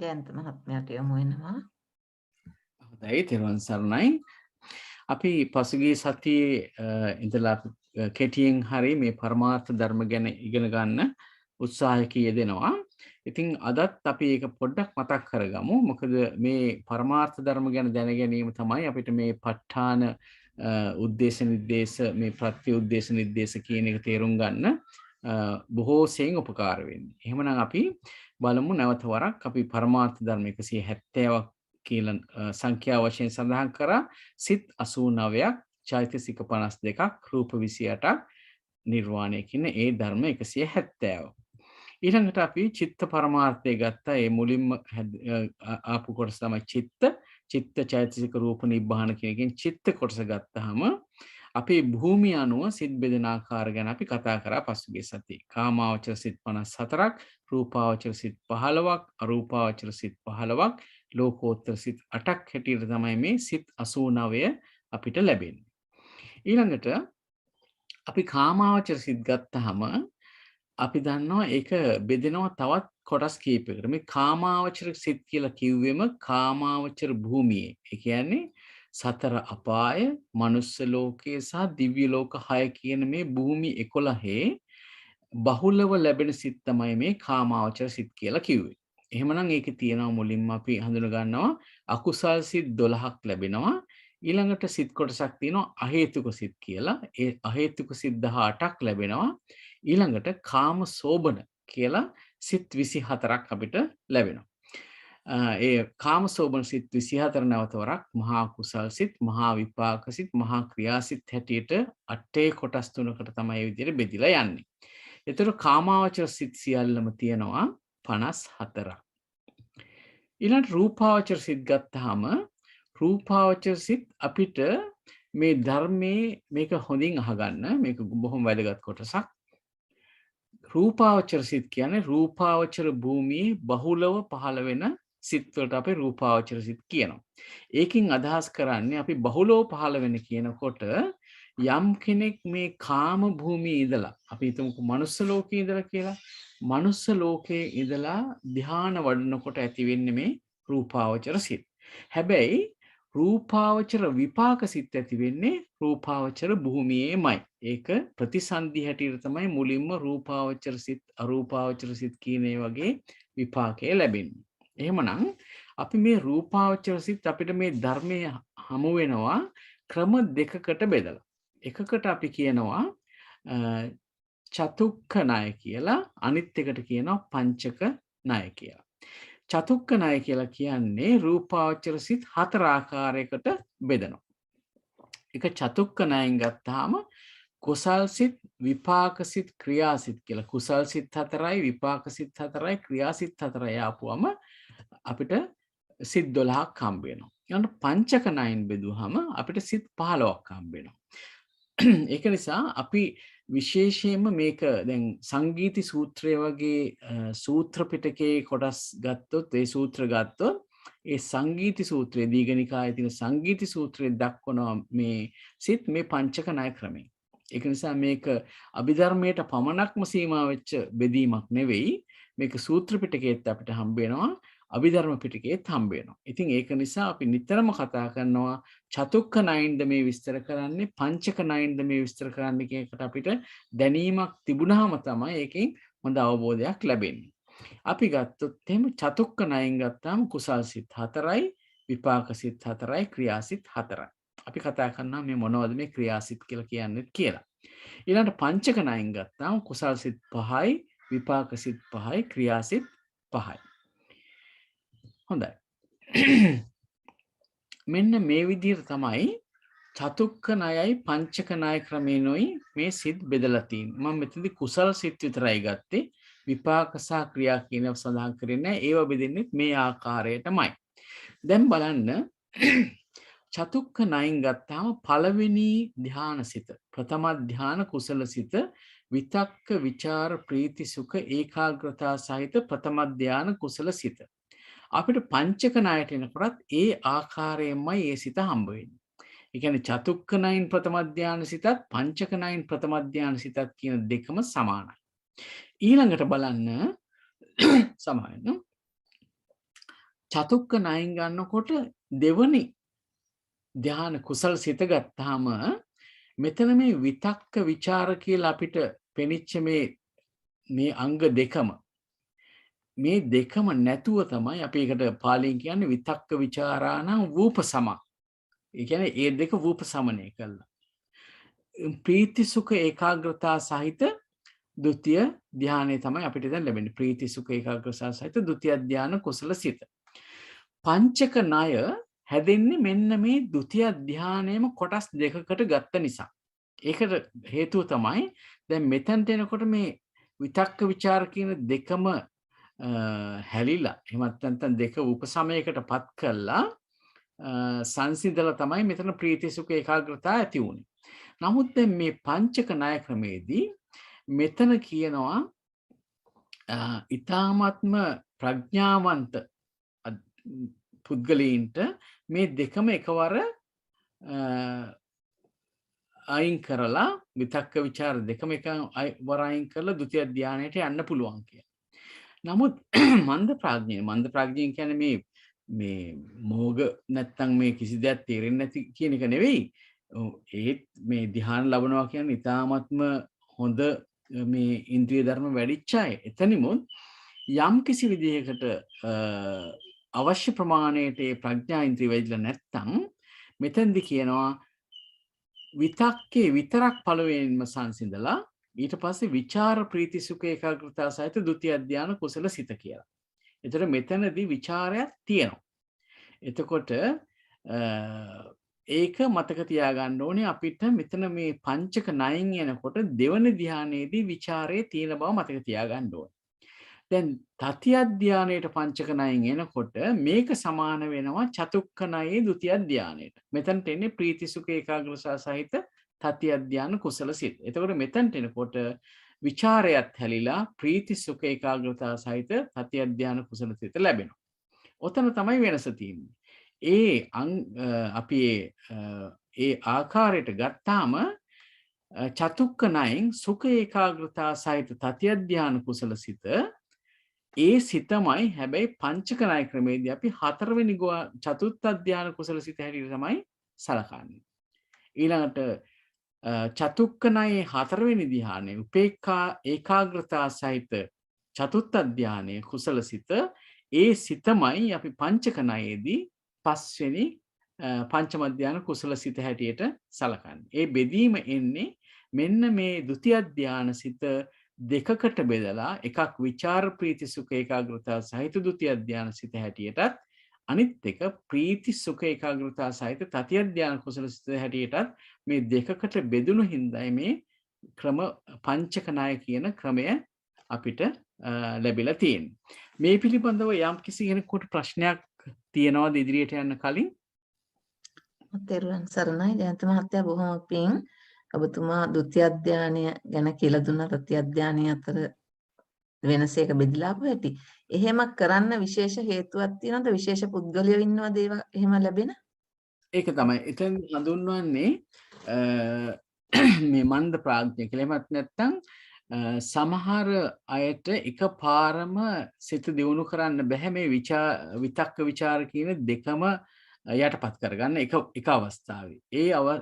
ජයන්ත මහත්මයාට යොමු වෙනවා. හොඳයි තෙරුවන් සරණයි. අපි පසුගිය සතියේ ඉඳලා කෙටියෙන් හරි මේ පරමාර්ථ ධර්ම ගැන ඉගෙන ගන්න උත්සාහයක යෙදෙනවා. ඉතින් අදත් අපි ඒක පොඩ්ඩක් මතක් කරගමු. මොකද මේ පරමාර්ථ ධර්ම ගැන දැන ගැනීම තමයි අපිට මේ ප ဋ ාණ උද්දේශ නිर्देश මේ ප්‍රත්‍ය උද්දේශ නිर्देश කියන එක තේරුම් ගන්න බොහෝ සෙයින් උපකාර වෙන්නේ. එහෙමනම් අපි බලමු නැවත වරක් අපි පරමාර්ථ ධර්ම 170ක් කියලා සංඛ්‍යා වශයෙන් සඳහන් කරා. සිත් 89ක්, චෛතසික 52ක්, රූප 28ක්, නිර්වාණය කියන ඒ ධර්ම 170. ඊළඟට අපි චිත්ත පරමාර්ථය ගත්තා. ඒ මුලින්ම ආපු කොටස තමයි චිත්ත චෛතසික රූප නිබ්බාන කියන එකෙන් චිත්ත කොටස ගත්තාම අපේ භූමිය අනුව සිත් බෙදෙන ආකාර ගැන අපි කතා කරා පසුගිය සතියේ. කාමාවචර සිත් 54ක්, රූපාවචර සිත් 15ක්, අරූපාවචර සිත් 15ක්, ලෝකෝත්තර සිත් 8ක් හැටියට තමයි මේ සිත් 89 අපිට ලැබෙන්නේ. ඊළඟට අපි කාමාවචර සිත් ගත්තාම අපි දන්නවා ඒක බෙදෙනවා තවත් කොටස් කීපයකට. මේ කාමාවචර සිත් කියලා කිව්වෙම කාමාවචර භූමියේ. ඒ කියන්නේ සතර අපාය, මනුස්ස ලෝකයේ සහ දිව්‍ය ලෝක 6 කියන මේ භූමි 11 බහුලව ලැබෙන සිත් තමයි මේ කාමාවචර සිත් කියලා කිව්වේ. එහෙමනම් ඒකේ තියෙනවා මුලින්ම අපි හඳුන ගන්නවා අකුසල් සිත් 12ක් ලැබෙනවා. ඊළඟට සිත් කොටසක් තියෙනවා අහේතුක සිත් කියලා. ඒ අහේතුක සිත් 18ක් ලැබෙනවා. ඊළඟට කාම සෝබන කියලා සිත් 24ක් අපිට ලැබෙනවා. ඒ කාම සෝබන සිත් 24 නැවත වරක් මහා කුසල් සිත්, මහා විපාක සිත්, මහා ක්‍රියා සිත් හැටියට අටේ කොටස් තුනකට තමයි මේ විදිහට බෙදිලා යන්නේ. ඒතර කාමාවචර සිත් සියල්ලම තියෙනවා 54ක්. ඊළඟ රූපාවචර සිත් ගත්තාම රූපාවචර සිත් අපිට මේ ධර්මයේ මේක හොඳින් අහගන්න. මේක බොහොම වැදගත් කොටසක්. රූපාවචර සිත් කියන්නේ රූපාවචර භූමියේ බහුලව පහළ වෙන සිත් වලට අපි රූපාවචර සිත් කියනවා. ඒකෙන් අදහස් කරන්නේ අපි බහුලව පහළ වෙන කියනකොට යම් කෙනෙක් මේ කාම භූමියේ ඉඳලා අපි හිතමුකෝ මනුස්ස ලෝකයේ ඉඳලා කියලා. මනුස්ස ලෝකයේ ඉඳලා ධ්‍යාන වඩනකොට ඇති වෙන්නේ මේ රූපාවචර සිත්. හැබැයි රූපාවචර විපාක සිත් ඇති වෙන්නේ රූපාවචර භූමියේමයි. ඒක ප්‍රතිසන්දි හැටියට තමයි මුලින්ම රූපාවචර සිත්, අරූපාවචර සිත් කියන වගේ විපාකය ලැබෙන්නේ. එහෙමනම් අපි මේ රූපාවචර සිත් අපිට මේ ධර්මයේ හමු වෙනවා ක්‍රම දෙකකට බෙදලා. එකකට අපි කියනවා චතුක්ක ණය කියලා, අනිත් එකට කියනවා පංචක ණය කියලා. චතුක්ක ණය කියලා කියන්නේ රූපාවචර සිත් 4 ආකාරයකට බෙදනවා. එක චතුක්ක ණයෙන් ගත්තාම කුසල් සිත්, විපාක සිත්, ක්‍රියා සිත් කියලා. කුසල් සිත් 4යි, විපාක සිත් 4යි, ක්‍රියා සිත් 4යි ආපුවම අපිට සිත් 12ක් හම්බ වෙනවා. ඊළඟ පංචක ණයෙන් බෙදුවහම අපිට සිත් 15ක් හම්බ වෙනවා. ඒක නිසා අපි විශේෂයෙන්ම මේක දැන් සංගීති සූත්‍රය වගේ සූත්‍ර පිටකයේ කොටස් ගත්තොත් ඒ සූත්‍ර ගත්තොත් ඒ සංගීති සූත්‍රයේ දීඝනිකායේ තියෙන සංගීති සූත්‍රයේ දක්වනවා මේ සිත් මේ පංචක ණය ක්‍රමය. ඒක නිසා මේක අභිධර්මයට පමණක්ම සීමා වෙච්ච බෙදීමක් නෙවෙයි. මේක සූත්‍ර පිටකයේත් අපිට හම්බ වෙනවා, අභිධර්ම පිටකයේත් හම්බ වෙනවා. ඉතින් ඒක නිසා අපි නිතරම කතා කරනවා චතුක්ක ණයින්ද මේ විස්තර කරන්නේ, පංචක ණයින්ද මේ විස්තර කරන්නේ කියන එකට අපිට දැනීමක් තිබුණාම තමයි ඒකෙන් හොඳ අවබෝධයක් ලැබෙන්නේ. අපි ගත්තොත් එහෙම චතුක්ක ණයෙන් ගත්තාම කුසල් සිත් 4යි, විපාක සිත් 4යි, ක්‍රියා සිත් 4යි. අපි කතා කරනවා මේ මොනවද මේ ක්‍රියා සිත් කියලා කියන්නේ කියලා. ඊළඟට පංචක ණයෙන් ගත්තාම කුසල් සිත් 5යි, විපාක සිත් 5යි, ක්‍රියා සිත් 5යි. හොඳයි. මෙන්න මේ විදිහට තමයි චතුක්ක ණයයි පංචක ණය ක්‍රමේනොයි මේ සිත් බෙදලා තියෙන්නේ. මම මෙතනදී කුසල් සිත් විතරයි ගත්තේ. විපාක සහ ක්‍රියා කියනව සඳහන් කරන්නේ නැහැ. ඒව බෙදෙන්නේ මේ ආකාරයටමයි. දැන් බලන්න චතුක්ක ණයෙන් ගත්තාම පළවෙනි ධානසිත, ප්‍රථම ධාන කුසල සිත, විතක්ක විචාර ප්‍රීති සුඛ ඒකාග්‍රතාව සහිත ප්‍රථම ධාන කුසල සිත. අපිට පංචක ණයට එනකොටත් ඒ ආකාරයෙන්මයි ඒ සිත හම්බ වෙන්නේ. ඒ කියන්නේ චතුක්ක ණයින් ප්‍රථම ධාන සිතත් පංචක ණයින් ප්‍රථම ධාන සිතත් කියන දෙකම සමානයි. ඊළඟට බලන්න සමාන චතුක්ක ණයෙන් ගන්නකොට දෙවනි ධ්‍යාන කුසල් සිත ගත්තාම මෙතන මේ විතක්ක ਵਿਚාර කියලා අපිට පෙනිච්ච මේ අංග දෙකම මේ දෙකම නැතුව තමයි අපි ඒකට පාලියෙන් කියන්නේ විතක්ක ਵਿਚාරාණං වූපසම. ඒ කියන්නේ ඒ දෙක වූපසමනය කළා. ප්‍රීති සුඛ ඒකාග්‍රතාව සහිත ဒုတိ ය ධානය තමයි අපිට දැන් ලැබෙන්නේ. ප්‍රීති සුඛ ඒකාග්‍රතාව සහිත ဒုတိ ය ධාන කුසල සිත. පංචක ණය හැදෙන්නේ මෙන්න මේ ဒုတိ ය ධානයේම කොටස් දෙකකට ගත්ත නිසා. ඒකට හේතුව තමයි දැන් මෙතනට එනකොට මේ විතක්ක ਵਿਚාර කියන දෙකම හැලිලා එහෙමත් නැත්නම් දෙක උපසමයකටපත් කළා සංසිඳලා තමයි මෙතන ප්‍රීති සුඛ ඒකාග්‍රතාව ඇති වුනේ. නමුත් දැන් මේ පංචක ණය ක්‍රමේදී මෙතන කියනවා ඊ타මාත්ම ප්‍රඥාවන්ත පුද්ගලයින්ට මේ දෙකම එකවර අයින් කරලා විතක්ක ਵਿਚාර දෙකම එකවර අයින් කරලා ဒုတိ ය ධානයට යන්න පුළුවන් කියලා. නමුත් මන්ද ප්‍රඥය කියන්නේ මේ මෝග නැත්තම් මේ කිසි දෙයක් තේරෙන්නේ නැති කියන එක නෙවෙයි. ඒත් මේ ධ්‍යාන ලබනවා කියන්නේ ඊ타ත්ම හොඳ මේ ඉන්ද්‍රිය ධර්ම වැඩිච්ච අය. එතනිමුත් යම් කිසි විදිහකට අවශ්‍ය ප්‍රමාණයට ඒ ප්‍රඥා ඉන්ද්‍රිය වැඩිලා නැත්තම් මෙතෙන්දි කියනවා විතක්කේ විතරක් පළවෙනින්ම සංසිඳලා ඊට පස්සේ විචාර ප්‍රීති සුඛ ඒකාග්‍රතාව සහිත ဒုတိ ය ධාන කුසල සිත කියලා. එතකොට මෙතනදී විචාරයක් තියෙනවා. එතකොට ඒක මතක තියාගන්න ඕනේ අපිට මෙතන මේ පංචක ණයෙන් එනකොට දෙවන ධානයේදී විචාරයේ තියෙන බව මතක තියාගන්න ඕනේ. දැන් තතිය ධානයේට පංචක ණයෙන් එනකොට මේක සමාන වෙනවා චතුක්ක ණයේ ဒုတိ ය ධානයට. මෙතනට එන්නේ ප්‍රීති සුඛ ඒකාග්‍රතාව සහිත තතිය ධාන කුසල සිත. එතකොට මෙතනට එනකොට විචාරයත් හැලිලා ප්‍රීති සුඛ ඒකාග්‍රතාව සහිත තතිය ධාන කුසල සිත ලැබෙනවා. ඔතන තමයි වෙනස තියෙන්නේ. අපි ඒ ආකාරයට ගත්තාම චතුක්ක ණයෙන් සුඛ ඒකාග්‍රතාව සහිත තතිය ධාන කුසල සිත ඒ සිතමයි හැබැයි පංචක ණය ක්‍රමේදී අපි හතරවෙනි චතුත්ථ ධාන කුසල සිත හැටියට තමයි සලකන්නේ. ඊළඟට චතුක්ක ණයේ හතරවෙනි ධානයේ උපේක්ඛා ඒකාග්‍රතාව සහිත චතුත්ථ ධානයේ කුසල සිත ඒ සිතමයි අපි පංචක ණයේදී පස්වෙනි පංචම ධාන කුසල සිත හැටියට සලකන්නේ. ඒ බෙදීම එන්නේ මෙන්න මේ ဒုတိ ය ධාන සිත දෙකකට බෙදලා එකක් විචාර ප්‍රීති සුඛ ඒකාග්‍රතාව සහිත ဒုတိ ය ධාන සිත හැටියටත් අනිත් එක ප්‍රීති සුඛ ඒකාග්‍රතාව සහිත තතිය ධාන කුසල සිත හැටියටත් මේ දෙකකට බෙදුණු හින්දායි මේ ක්‍රම පංචක ණය කියන ක්‍රමය අපිට ලැබිලා තියෙන්නේ. මේ පිළිබඳව යම් කිසි කෙනෙකුට ප්‍රශ්නයක් තියෙනවද ඉදිරියට යන්න කලින්? තෙරුවන් සරණයි ජයන්ත මහත්තයා බොහොම පිං. ඔබතුමා ဒုတိ ය ධානය ගැන කියලා දුන්නා. තතිය ධානය අතර වෙනස එක බෙදලා ආපු හැටි. එහෙම කරන්න විශේෂ හේතුවක් තියෙනවද? විශේෂ පුද්ගලයෝ ඉන්නවද ඒවා එහෙම ලැබෙන? ඒක තමයි. එතෙන් හඳුන්වන්නේ මේ මන්ද ප්‍රඥය කියලා. එහෙමත් නැත්නම් සමහර අයට එකපාරම සිත දියුණු කරන්න බෑ මේ විතක්ක ਵਿਚාර කියන දෙකම යටපත් කරගන්න එක අවස්ථාවේ.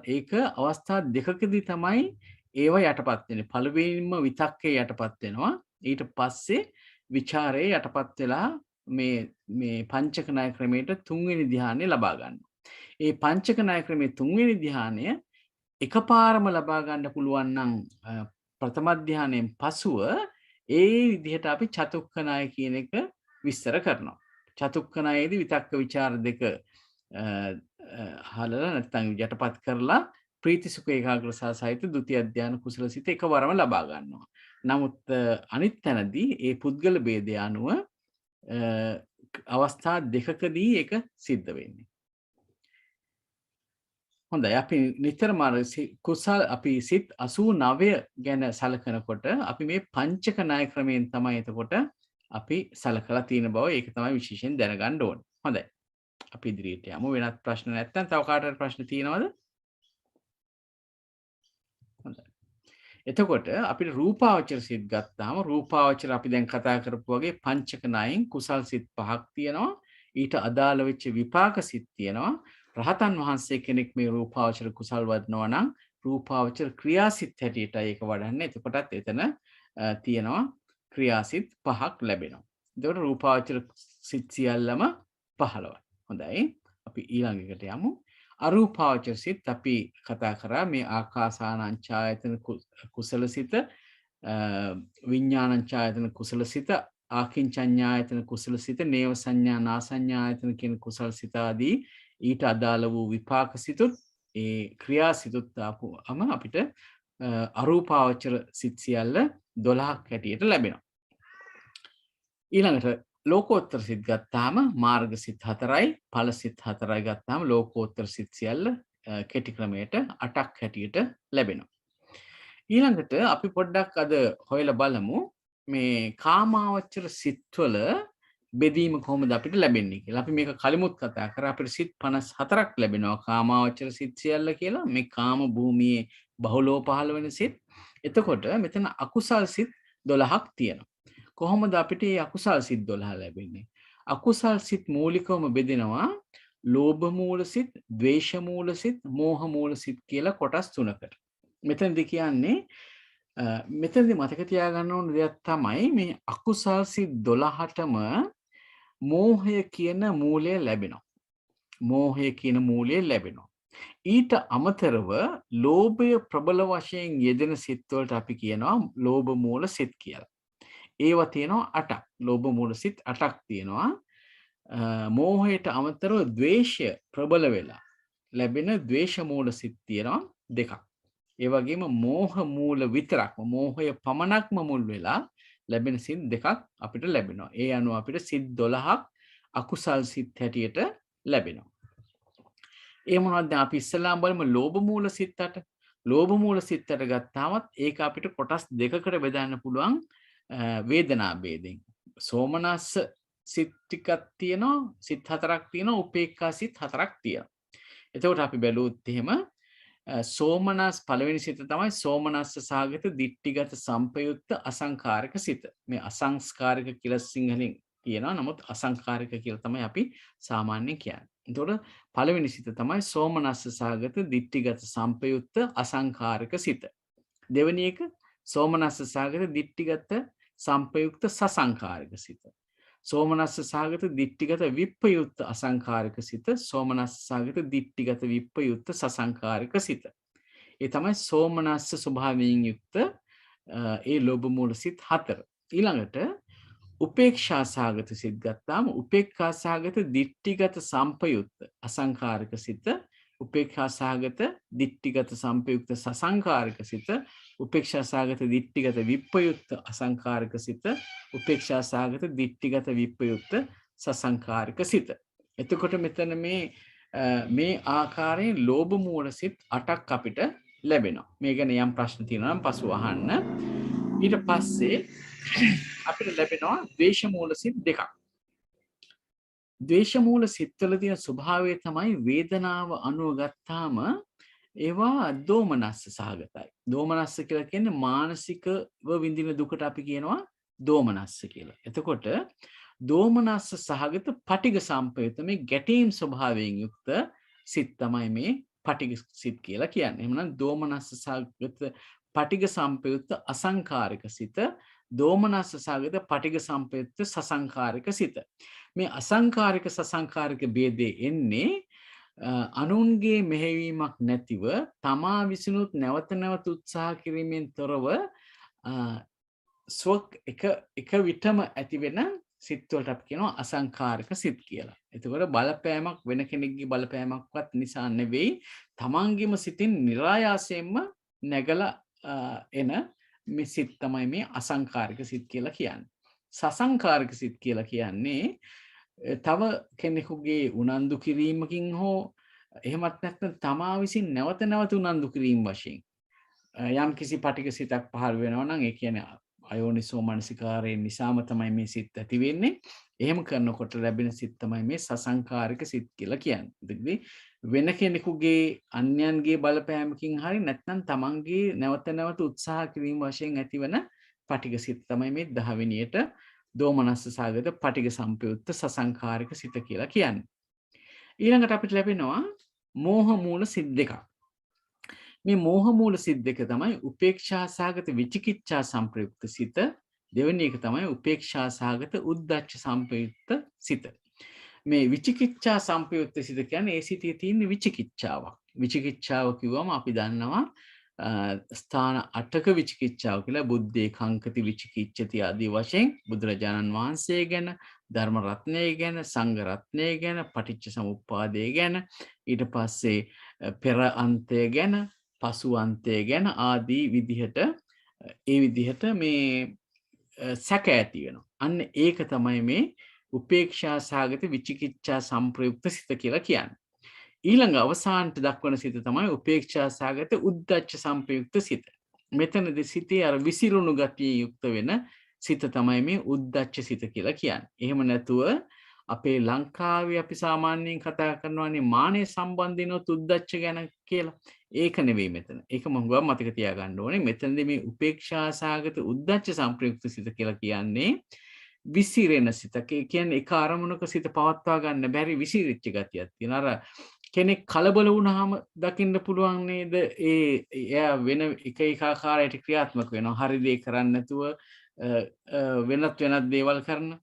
ඒක අවස්ථා දෙකකදී තමයි ඒව යටපත් වෙන්නේ. පළවෙනිම විතක්කේ යටපත් වෙනවා. ඊට පස්සේ විචාරයේ යටපත් වෙලා මේ පංචක ණය ක්‍රමයට තුන්වෙනි ධ්‍යානෙ ලබා ගන්නවා. ඒ පංචක ණය ක්‍රමයේ තුන්වෙනි ධ්‍යානය එකපාරම ලබා ගන්න පුළුවන් නම් ප්‍රථම ධ්‍යානයෙන් පසුව ඒ විදිහට අපි චතුක්ක ණය කියන එක විස්තර කරනවා. චතුක්ක ණයේදී විතක්ක ਵਿਚාර දෙක හලලා නැත්නම් යටපත් කරලා ප්‍රීති සුඛ ඒකාග්‍රතාව සහිත ဒုတိ ය ධාන කුසල සිත එකවරම ලබා ගන්නවා. නමුත් අනිත් තැනදී ඒ පුද්ගල ભેදය අනුව අවස්ථා දෙකකදී ඒක සිද්ධ වෙන්නේ. හොඳයි අපි නිතරම කුසල් අපි සිත් 89 ගැන සලකනකොට අපි මේ පංචක ණය ක්‍රමයෙන් තමයි එතකොට අපි සලකලා තියෙන බව ඒක තමයි විශේෂයෙන් දැනගන්න ඕනේ. හොඳයි. අපි ඉදිරියට යමු. වෙනත් ප්‍රශ්න නැත්නම් තව කාටවත් ප්‍රශ්න තියෙනවද? හොඳයි. එතකොට අපිට රූපාවචර සිත් ගත්තාම රූපාවචර අපි දැන් කතා කරපු වගේ පංචක ණයෙන් කුසල් සිත් 5ක් තියෙනවා. ඊට අදාළ වෙච්ච විපාක සිත් තියෙනවා. රහතන් වහන්සේ කෙනෙක් මේ රූපාවචර කුසල් වඩනවා නම් රූපාවචර ක්‍රියාසිත හැටියටයි ඒක වඩන්නේ. එතකොටත් එතන තියෙනවා ක්‍රියාසිත 5ක් ලැබෙනවා. එතකොට රූපාවචර සිත් සියල්ලම 15යි. හොඳයි. අපි ඊළඟ එකට යමු. අරූපාවචර සිත් අපි කතා කරා මේ ආකාසානංචායතන කුසලසිත, විඥානංචායතන කුසලසිත, ආකින්චඤ්ඤායතන කුසලසිත, නේව සංඥා නාසඤ්ඤායතන කියන කුසලසිත ආදී ඊට අදාළ වූ විපාක සිතුත් ඒ ක්‍රියා සිතුත් ආපුවම අපිට අරූපාවචර සිත් සියල්ල 12ක් හැටියට ලැබෙනවා. ඊළඟට ලෝකෝත්තර සිත් ගත්තාම මාර්ග සිත් 4යි, ඵල සිත් 4යි ගත්තාම ලෝකෝත්තර සිත් සියල්ල කෙටි ක්‍රමයට 8ක් හැටියට ලැබෙනවා. ඊළඟට අපි පොඩ්ඩක් අද හොයලා බලමු මේ කාමාවචර සිත්වල බෙදීම කොහොමද අපිට ලැබෙන්නේ කියලා. අපි මේක කලිමුත් කතා කරා. අපිට සිත් 54ක් ලැබෙනවා කාමාවචර සිත් සියල්ල කියලා. මේ කාම භූමියේ බහුලව පහළ වෙන සිත්. එතකොට මෙතන අකුසල් සිත් 12ක් තියෙනවා. කොහොමද අපිට මේ අකුසල් සිත් 12 ලැබෙන්නේ? අකුසල් සිත් මූලිකවම බෙදෙනවා ලෝභ මූල සිත්, ද්වේෂ මූල සිත්, මෝහ මූල සිත් කියලා කොටස් තුනකට. මෙතනදී කියන්නේ මෙතනදී මතක තියාගන්න ඕන දෙයක් තමයි මේ අකුසල් සිත් 12ටම මෝහය කියන මූලය ලැබෙනවා. මෝහය කියන මූලය ලැබෙනවා. ඊට අමතරව ලෝභය ප්‍රබල වශයෙන් යෙදෙන සිත් වලට අපි කියනවා ලෝභ මූල සිත් කියලා. ඒවා තියෙනවා 8ක්. ලෝභ මූල සිත් 8ක් තියෙනවා. මෝහයට අමතරව ද්වේෂය ප්‍රබල වෙලා ලැබෙන ද්වේෂ මූල සිත් තියෙනවා 2ක්. ඒ වගේම මෝහ මූල විතරක්, මෝහය පමණක්ම මුල් වෙලා ලැබෙන සිත් 2ක් අපිට ලැබෙනවා. ඒ අනුව අපිට සිත් 12ක් අකුසල් සිත් හැටියට ලැබෙනවා. ඒ මොනවද? අපි ඉස්සෙල්ලාම බලමු ලෝභ මූල සිත් 8. ලෝභ මූල සිත් 8 ගත්තාමත් ඒක අපිට කොටස් දෙකකට බෙදන්න පුළුවන් වේදනා ભેදෙන්. සෝමනස්ස සිත් ටිකක් තියෙනවා, සිත් 4ක් තියෙනවා, උපේක්ඛා සිත් 4ක් තියෙනවා. එතකොට අපි බැලුවොත් එහෙම සෝමනස් පළවෙනි සිත තමයි සෝමනස්ස සාගත දිට්ඨිගත සම්පයුක්ත අසංකාරික සිත. මේ අසංස්කාරික කියලා සිංහලෙන් කියනවා. නමුත් අසංකාරික කියලා තමයි අපි සාමාන්‍යයෙන් කියන්නේ. එතකොට පළවෙනි සිත තමයි සෝමනස්ස සාගත දිට්ඨිගත සම්පයුක්ත අසංකාරික සිත. දෙවෙනි එක සෝමනස්ස සාගත දිට්ඨිගත සම්පයුක්ත සසංකාරික සිත. සෝමනස්ස සාගත දිට්ඨිගත විප්පයුක්ත අසංකාරික සිත, සෝමනස්ස සාගත දිට්ඨිගත විප්පයුක්ත සසංකාරික සිත. ඒ තමයි සෝමනස්ස ස්වභාවයෙන් යුක්ත ඒ ලෝභ මූල සිත් 4. ඊළඟට උපේක්ෂා සාගත සිත් ගත්තාම උපේක්ඛා සාගත දිට්ඨිගත සම්පයුක්ත අසංකාරික සිත, උපේක්ෂා සාගත දිට්ඨිගත සම්පයුක්ත සසංකාරික සිත, උපේක්ෂා සාගත දිට්ඨිගත විප්පයුක්ත අසංකාරික සිත, උපේක්ෂා සාගත දිට්ඨිගත විප්පයුක්ත සසංකාරික සිත. එතකොට මෙතන මේ ආකාරයෙන් ලෝභ මූල සිත් 8ක් අපිට ලැබෙනවා. මේ ගැන යම් ප්‍රශ්න තියෙනවා නම් පසු අහන්න. ඊට පස්සේ අපිට ලැබෙනවා ද්වේෂ මූල සිත් 2ක්. ද්වේෂ මූල සිත්වල තියෙන ස්වභාවය තමයි වේදනාව අනුව ගත්තාම ඒවා දෝමනස්ස සහගතයි. දෝමනස්ස කියලා කියන්නේ මානසිකව විඳින දුකට අපි කියනවා දෝමනස්ස කියලා. එතකොට දෝමනස්ස සහගත පටිඝ සම්පයුක්ත මේ ගැටීම් ස්වභාවයෙන් යුක්ත සිත් තමයි මේ පටිඝ සිත් කියලා කියන්නේ. එහෙනම් දෝමනස්ස සහගත පටිඝ සම්පයුක්ත අසංකාරික සිත, දෝමනස්ස සහගත පටිඝ සම්පයුක්ත සසංකාරික සිත. මේ අසංකාරික සසංකාරික ભેදේ එන්නේ අනුන්ගේ මෙහෙවීමක් නැතිව තමා විසිනුත් නැවත නැවත උත්සාහ කිරීමෙන් තොරව එක විටම ඇති වෙන සිත් වලට අපි කියනවා අසංකාරික සිත් කියලා. එතකොට බලපෑමක් වෙන කෙනෙක්ගේ බලපෑමක්වත් නිසා නෙවෙයි, තමන්ගේම සිතින් નિરાයාසයෙන්ම නැගලා එන මේ සිත් තමයි මේ අසංකාරික සිත් කියලා කියන්නේ. සසංකාරික සිත් කියලා කියන්නේ තව කෙනෙකුගේ උනන්දු කිරීමකින් හෝ එහෙමත් නැත්නම් තමා විසින් නැවත නැවත උනන්දු කිරීම වශයෙන් යම් කිසි පටිඝ සිතක් පහළ වෙනවා නම් ඒ කියන්නේ අයෝනිසෝ මනසිකාරයෙන් නිසාම තමයි මේ සිත් ඇති වෙන්නේ. එහෙම කරනකොට ලැබෙන සිත් තමයි මේ සසංකාරික සිත් කියලා කියන්නේ. වෙන කෙනෙකුගේ අන්‍යයන්ගේ බලපෑමකින් හරි නැත්නම් තමන්ගේ නැවත නැවත උත්සාහ කිරීම වශයෙන් ඇතිවන පටිඝ සිත් තමයි මේ 10 වෙනියට දෝමනස්ස සාගත පටිඝ සම්පයුක්ත සසංකාරික සිත කියලා කියන්නේ. ඊළඟට අපිට ලැබෙනවා මෝහ මූල සිත් දෙකක්. මේ මෝහ මූල සිත් දෙක තමයි උපේක්ෂා සාගත විචිකිච්ඡා සංප්‍රයුක්ත සිත. දෙවෙනි එක තමයි උපේක්ෂා සාගත උද්ධච්ච සංප්‍රයුක්ත සිත. මේ විචිකිච්ඡා සංප්‍රයුක්ත සිත කියන්නේ ඒ සිතේ තියෙන විචිකිච්ඡාවක්. විචිකිච්ඡාව කිව්වම අපි දන්නවා ස්ථාන 8ක විචිකිච්ඡාව කියලා බුද්ධේ කංකති විචිකිච්ඡති ආදී වශයෙන් බුදුරජාණන් වහන්සේ ගැන, ධර්ම රත්නය ගැන, සංඝ රත්නය ගැන, පටිච්ච සමුප්පාදය ගැන, ඊට පස්සේ පෙර අන්තය ගැන, පසු අන්තය ගැන ආදී විදිහට ඒ විදිහට මේ සැක ඇති වෙනවා. අන්න ඒක තමයි මේ උපේක්ෂා සාගත විචිකිච්ඡා සංප්‍රයුක්ත සිත කියලා කියන්නේ. ඊළඟ අවසානට දක්වන සිත තමයි උපේක්ෂා සාගත උද්ධච්ච සංප්‍රයුක්ත සිත. මෙතනදී සිතේ අර විසිරුණු ගතිය යුක්ත වෙන සිත තමයි මේ උද්ධච්ච සිත කියලා කියන්නේ. එහෙම නැතුව අපේ ලංකාවේ අපි සාමාන්‍යයෙන් කතා කරනවානේ මානෙ සම්බන්ධිනව උද්ධච්ච ගැන කියලා. ඒක නෙවෙයි මෙතන. ඒක මම ගොඩක් මතක තියාගන්න ඕනේ. මෙතනදී මේ උපේක්ෂා සාගත උද්ධච්ච සංප්‍රයුක්ත සිත කියලා කියන්නේ විසිරෙන සිත. ඒ කියන්නේ එක අරමුණක සිත පවත්වා ගන්න බැරි විසිරිච්ච ගතියක් තියෙන. අර කෙනෙක් කලබල වුණාම දකින්න පුළුවන් නේද? එයා වෙන එක ආකාරයකට ක්‍රියාත්මක වෙනවා. හරි දේ කරන්නේ නැතුව වෙනත් දේවල් කරන.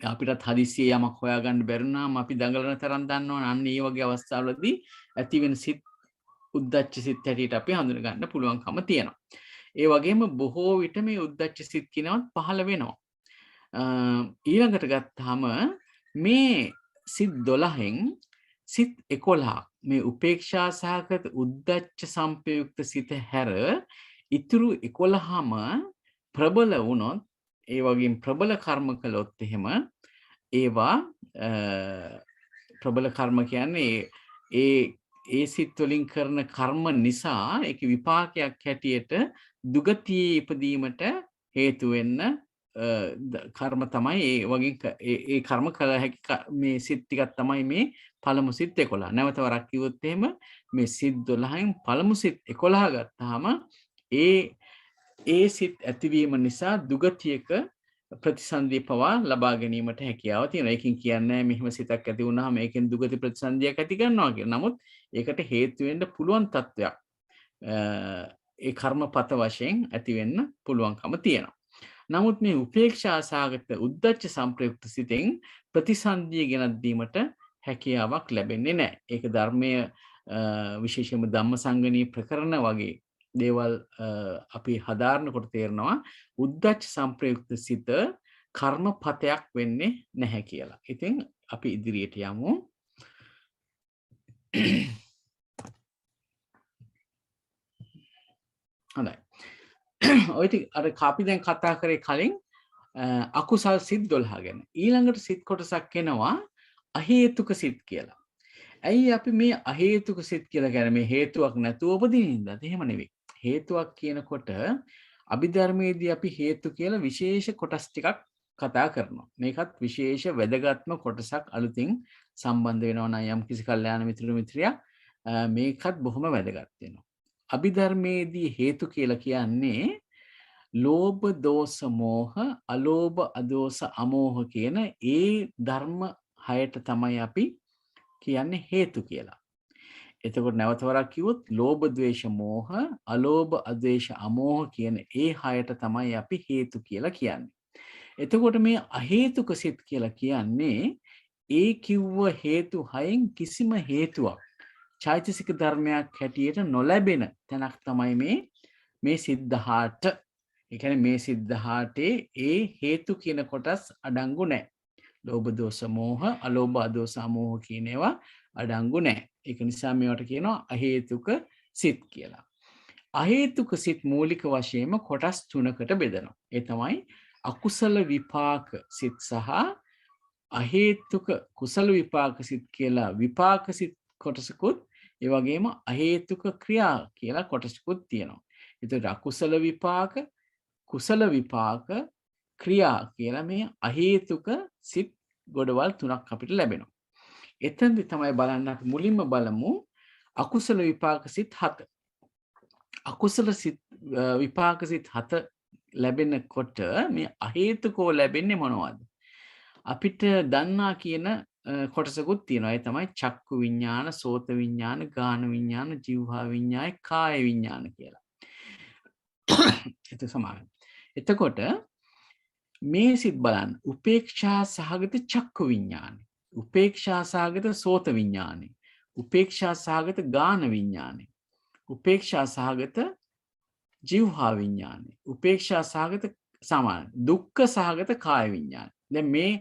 අපිටත් හදිස්සියේ යමක් හොයාගන්න බැරි වුණාම අපි දඟලන තරම් දන්නවනේ. අන්න ඒ වගේ අවස්ථාවලදී ඇති වෙන සිත් උද්ධච්ච සිත් හැටියට අපි හඳුන ගන්න පුළුවන්කම තියෙනවා. ඒ වගේම බොහෝ විට මේ උද්ධච්ච සිත් කියනවත් පහළ වෙනවා. ඊළඟට ගත්තාම මේ සිත් 12න් සිත් 11ක් මේ උපේක්ෂා සහගත උද්ධච්ච සංපයුක්ත සිත හැර ඉතුරු 11ම ප්‍රබල වුණොත් ඒ වගේම ප්‍රබල කර්ම කළොත් එහෙම ඒවා ප්‍රබල කර්ම කියන්නේ ඒ සිත් වලින් කරන කර්ම නිසා ඒක විපාකයක් හැටියට දුගතියේ ඉපදීමට හේතු වෙන්න කර්ම තමයි ඒ වගේ ඒ කර්ම කළ හැකි මේ සිත් ටිකක් තමයි මේ පළමු සිත් 11. නැවත වරක් කිව්වොත් එහෙම මේ සිත් 12න් පළමු සිත් 11 ගත්තාම ඒ සිත් ඇතිවීම නිසා දුගතියක ප්‍රතිසන්දිය පවා ලබා ගැනීමට හැකියාව තියෙනවා. ඒකෙන් කියන්නේ මෙහෙම සිතක් ඇති වුණාම ඒකෙන් දුගති ප්‍රතිසන්දියක් ඇති කරනවා කියලා. නමුත් ඒකට හේතු වෙන්න පුළුවන් තත්වයක් ඒ කර්මපත වශයෙන් ඇති වෙන්න පුළුවන්කම තියෙනවා. නමුත් මේ උපේක්ෂා සාගත උද්ධච්ච සංප්‍රයුක්ත සිතෙන් ප්‍රතිසන්දිය ගෙනත් දීමට හැකියාවක් ලැබෙන්නේ නැහැ. ඒක ධර්මයේ විශේෂයෙන්ම ධම්මසංගණී ප්‍රකරණ වගේ දේවල් අපි හදාරනකොට තේරෙනවා උද්ධච්ච සංප්‍රයුක්ත සිත කර්මපතයක් වෙන්නේ නැහැ කියලා. ඉතින් අපි ඉදිරියට යමු. හොඳයි. ඔය ටික අර අපි දැන් කතා කරේ කලින් අකුසල් සිත් 12 ගැන. ඊළඟට සිත් කොටසක් එනවා අහේතුක සිත් කියලා. ඇයි අපි මේ අහේතුක සිත් කියලා කියන්නේ මේ හේතුවක් නැතුව උපදින ඉඳලා? එහෙම නෙවෙයි. හේතුවක් කියනකොට අභිධර්මයේදී අපි හේතු කියලා විශේෂ කොටස් ටිකක් කතා කරනවා. මේකත් විශේෂ වැදගත්ම කොටසක් අලුතින් සම්බන්ධ වෙනවා නම් යම් කිසි කල්යාණ මිත්‍රියක් මේකත් බොහොම වැදගත් වෙනවා. අභිධර්මයේදී හේතු කියලා කියන්නේ ලෝභ දෝෂ මෝහ අලෝභ අදෝෂ අමෝහ කියන ඒ ධර්ම හයට තමයි අපි කියන්නේ හේතු කියලා. එතකොට නැවත වරක් කිව්වොත් ලෝභ ද්වේෂ මෝහ අලෝභ අද්වේෂ අමෝහ කියන ඒ හයට තමයි අපි හේතු කියලා කියන්නේ. එතකොට මේ අහේතුක සිත් කියලා කියන්නේ ඒ කිව්ව හේතු හයෙන් කිසිම හේතුවක් චෛතසික ධර්මයක් හැටියට නොලැබෙන තැනක් තමයි මේ සිත් 18. ඒ කියන්නේ මේ සිත් 18 ඒ හේතු කියන කොටස් අඩංගු නැහැ. ලෝභ දෝෂ මෝහ අලෝභ අදෝෂ අමෝහ කියන ඒවා අඩංගු නැහැ. ඒක නිසා මේවට කියනවා අහේතුක සිත් කියලා. අහේතුක සිත් මූලික වශයෙන්ම කොටස් 3කට බෙදෙනවා. ඒ තමයි අකුසල විපාක සිත් සහ අහේතුක කුසල විපාක සිත් කියලා විපාක සිත් කොටසකුත් ඒ වගේම අහේතුක ක්‍රියා කියලා කොටසකුත් තියෙනවා. ඒතකොට අකුසල විපාක කුසල විපාක ක්‍රියා කියලා මේ අහේතුක සිත් ගොඩවල් 3ක් අපිට ලැබෙනවා. එතෙන්දි තමයි බලන්න අපි මුලින්ම බලමු අකුසල විපාක සිත් 7. අකුසල සිත් විපාක සිත් 7 ලැබෙනකොට මේ අහේතුකව ලැබෙන්නේ මොනවද? අපිට දන්නා කියන කොටසකුත් තියෙනවා. ඒ තමයි චක්කු විඤ්ඤාණ, සෝත විඤ්ඤාණ, ගාන විඤ්ඤාණ, જીවහා විඤ්ඤාය, කාය විඤ්ඤාණ කියලා. ඒක සමාන. එතකොට මේ සිත් බලන්න. උපේක්ෂා සහගත චක්කු විඤ්ඤාණය, උපේක්ෂා සහගත සෝත විඤ්ඤාණය, උපේක්ෂා සහගත ගාන විඤ්ඤාණය, උපේක්ෂා සහගත જીවහා විඤ්ඤාණය, උපේක්ෂා සහගත සමාන දුක්ඛ සහගත කාය විඤ්ඤාණය. දැන් මේ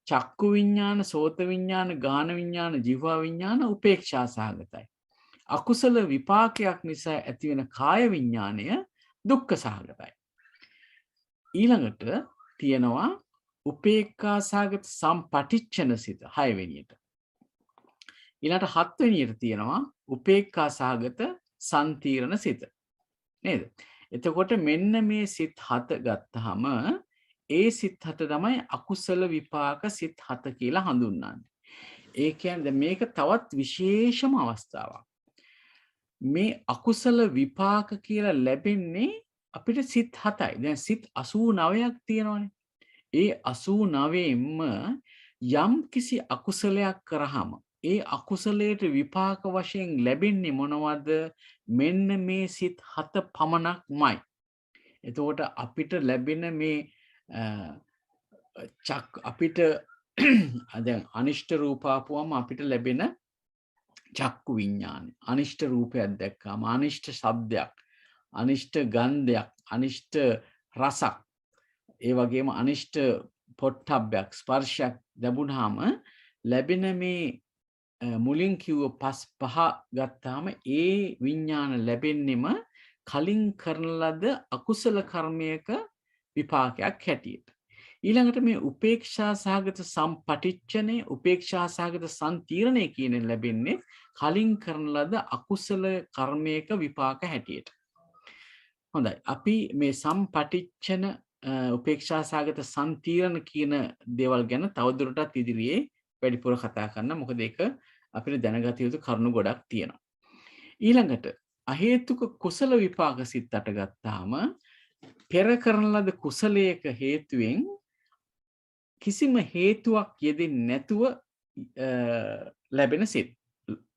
චක්කු විඤ්ඤාණ, සෝත විඤ්ඤාණ, ගාන විඤ්ඤාණ, જીවහා විඤ්ඤාණ උපේක්ෂා සහගතයි. අකුසල විපාකයක් නිසා ඇතිවෙන කාය විඤ්ඤාණය දුක්ඛ සහගතයි. ඊළඟට තියෙනවා උපේක්ඛා සහගත සම්පටිච්ඡන සිත 6 වෙනියට. ඊළඟට 7 වෙනියට තියෙනවා උපේක්ඛා සහගත සම්තීරණ සිත. නේද? එතකොට මෙන්න මේ සිත් 7 ගත්තාම ඒ සිත් 7 තමයි අකුසල විපාක සිත් 7 කියලා හඳුන්වන්නේ. ඒ කියන්නේ මේක තවත් විශේෂම අවස්ථාවක්. මේ අකුසල විපාක කියලා ලැබෙන්නේ අපිට සිත් 7යි. දැන් සිත් 89ක් තියෙනවානේ. ඒ 89ෙන්ම යම් කිසි අකුසලයක් කරාම ඒ අකුසලයට විපාක වශයෙන් ලැබෙන්නේ මොනවද? මෙන්න මේ සිත් 7 පමණක්මයි. එතකොට අපිට ලැබෙන මේ අපිට දැන් අනිෂ්ට රූපාපුවම අපිට ලැබෙන චක්කු විඤ්ඤාණය. අනිෂ්ට රූපයක් දැක්කම අනිෂ්ට ශබ්දයක්, අනිෂ්ට ගන්ධයක්, අනිෂ්ට රසක්, ඒ වගේම අනිෂ්ට පොට්ටබ්බයක්, ස්පර්ශයක් ලැබුණාම ලැබෙන මේ මුලින් කිව්ව පහ ගත්තාම ඒ විඤ්ඤාණ ලැබෙන්නෙම කලින් කරන ලද අකුසල කර්මයක විපාකයක් හැටියට. ඊළඟට මේ උපේක්ෂා සහගත සම්පටිච්ඡනේ, උපේක්ෂා සහගත සම්තීරණය කියන ලැබෙන්නේ කලින් කරන ලද අකුසල කර්මයක විපාක හැටියට. හොඳයි. අපි මේ සම්පටිච්ඡන උපේක්ෂා සහගත සම්තීරණ කියන දේවල් ගැන තවදුරටත් ඉදිරියේ වැඩිපුර කතා කරන්න. මොකද ඒක අපිට දැනගත යුතු කරුණු ගොඩක් තියෙනවා. ඊළඟට අහේතුක කුසල විපාක සිත් 8 ගත්තාම පෙර කරන ලද කුසලයක හේතුවෙන් කිසිම හේතුවක් යෙදෙන්නේ නැතුව ලැබෙන සිත්.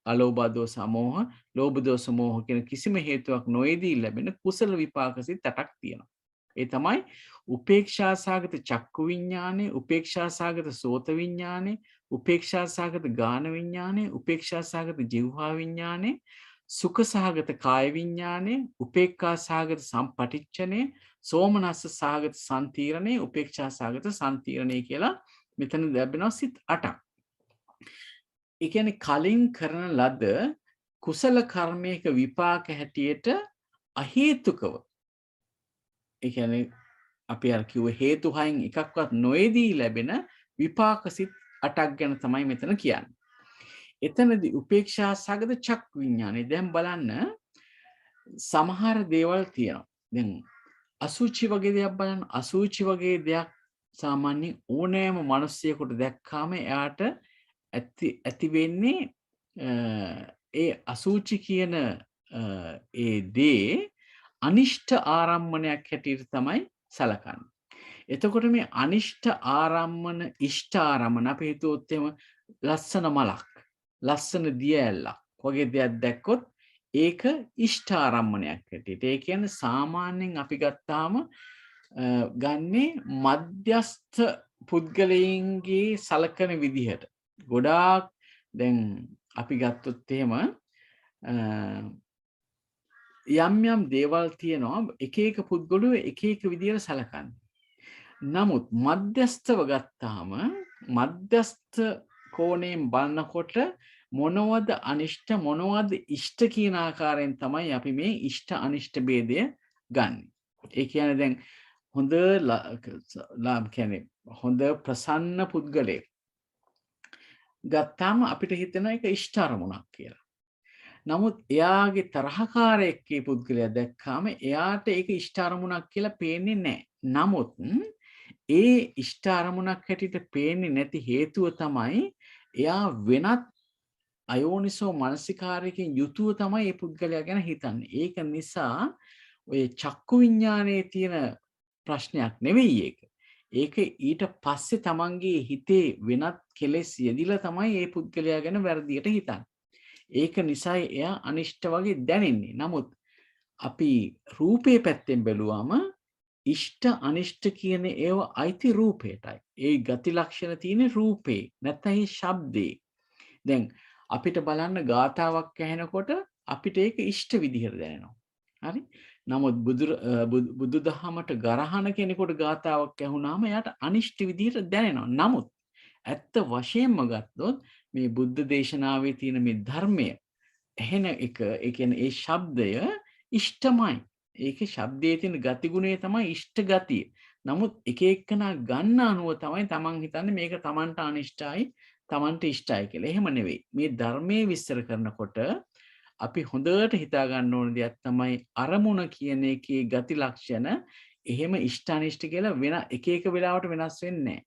අලෝභ දෝස මෝහ, ලෝභ දෝස මෝහ කියන කිසිම හේතුවක් නොයේදී ලැබෙන කුසල විපාක සිත් 8ක් තියෙනවා. ඒ තමයි උපේක්ෂා සහගත චක්කු විඤ්ඤාණය, උපේක්ෂා සහගත සෝත විඤ්ඤාණය, උපේක්ෂා සහගත ගාන විඤ්ඤාණය, උපේක්ෂා සහගත જીවහා විඤ්ඤාණය, සුඛ සහගත කාය විඤ්ඤාණය, උපේක්ඛා සහගත සම්පටිච්ඡනය, සෝමනස්ස සහගත සම්තීරණය, උපේක්ෂා සහගත සම්තීරණය කියලා මෙතන ලැබෙනවා සිත් 8ක්. ඒ කියන්නේ කලින් කරන ලද කුසල කර්මයක විපාක හැටියට අහේතුකව, ඒ කියන්නේ අපි අර කිව්ව හේතු හයෙන් එකක්වත් නොයේදී ලැබෙන විපාක සිත් 8ක් ගැන තමයි මෙතන කියන්නේ. එතනදී උපේක්ෂා සහගත චක්කු විඤ්ඤාණය. දැන් බලන්න සමහර දේවල් තියෙනවා. දැන් අසුචි වගේ දෙයක් බලන්න. අසුචි වගේ දෙයක් සාමාන්‍ය ඕනෑම මිනිස්සෙකුට දැක්කාම එයාට ඇති වෙන්නේ ඒ අසුචි කියන ඒ දේ අනිෂ්ට ආරම්මණයක් හැටියට තමයි සලකන්නේ. එතකොට මේ අනිෂ්ට ආරම්මන ඉෂ්ට ආරම්මන අපි හිතුවොත් එහෙම ලස්සන මලක්, ලස්සන දිය ඇල්ලක් වගේ දෙයක් දැක්කොත් ඒක ඉෂ්ට ආරම්මණයක් හැටියට. ඒ කියන්නේ සාමාන්‍යයෙන් අපි ගත්තාම ගන්නේ මධ්‍යස්ථ පුද්ගලයන්ගේ සලකන විදිහට. ගොඩාක් දැන් අපි ගත්තොත් එහෙම යම් යම් දේවල් තියෙනවා එක එක පුද්ගලයෝ එක එක විදිහට සලකන්නේ. නමුත් මධ්‍යස්ථව ගත්තාම මධ්‍යස්ථ කෝණයෙන් බලනකොට මොනවද අනිෂ්ට මොනවද ඉෂ්ට කියන ආකාරයෙන් තමයි අපි මේ ඉෂ්ට අනිෂ්ට ભેදය ගන්න. ඒ කියන්නේ දැන් හොඳ ප්‍රසන්න පුද්ගලයෙක් ගත්තාම අපිට හිතෙන එක ඉෂ්ට අරමුණක් කියලා. නමුත් එයාගේ තරහකාරයෙක්ගේ පුද්ගලයා දැක්කාම එයාට ඒක ඉෂ්ට අරමුණක් කියලා පේන්නේ නැහැ. නමුත් ඒ ඉෂ්ට අරමුණක් හැටියට පේන්නේ නැති හේතුව තමයි එයා වෙනත් අයෝනිසෝ මනසිකාරයකින් යුතුව තමයි මේ පුද්ගලයා ගැන හිතන්නේ. ඒක නිසා ඔය චක්කු විඤ්ඤාණයේ තියෙන ප්‍රශ්නයක් නෙවෙයි ඒක. ඒක ඊට පස්සේ තමන්ගේ හිතේ වෙනත් කෙලෙස් යෙදිලා තමයි මේ පුද්ගලයා ගැන වැරදියට හිතන්නේ. ඒක නිසා එයා අනිෂ්ට වගේ දැනෙන්නේ. නමුත් අපි රූපේ පැත්තෙන් බැලුවම ඉෂ්ට අනිෂ්ට කියන ඒවා අයිති රූපේටයි. ඒ ගති ලක්ෂණ තියෙන රූපේ නැත්නම් ඒ ශබ්දේ. දැන් අපිට බලන්න ගාතාවක් ඇහෙනකොට අපිට ඒක ඉෂ්ට විදිහට දැනෙනවා. හරි? නමුත් බුදුදහමට ගරහන කෙනෙකුට ගාතාවක් ඇහුණාම එයාට අනිෂ්ට විදිහට දැනෙනවා. නමුත් ඇත්ත වශයෙන්ම ගත්තොත් මේ බුද්ධ දේශනාවේ තියෙන මේ ධර්මය ඇහෙන එක, ඒ කියන්නේ ඒ ශබ්දය ඉෂ්ටමයි. ඒකේ ශබ්දයේ තියෙන ගතිගුණය තමයි ඉෂ්ට ගතිය. නමුත් එක එක්කෙනා ගන්න අනුව තමයි තමන් හිතන්නේ මේක තමන්ට අනිෂ්ටයි, තමන්ට ඉෂ්ටයි කියලා. එහෙම නෙවෙයි. මේ ධර්මයේ විස්තර කරනකොට අපි හොඳට හිතා ගන්න ඕන දෙයක් තමයි අරමුණ කියන එකේ ගති ලක්ෂණ එහෙම ඉෂ්ට අනිෂ්ට කියලා වෙන එක එක වෙලාවට වෙනස් වෙන්නේ නැහැ.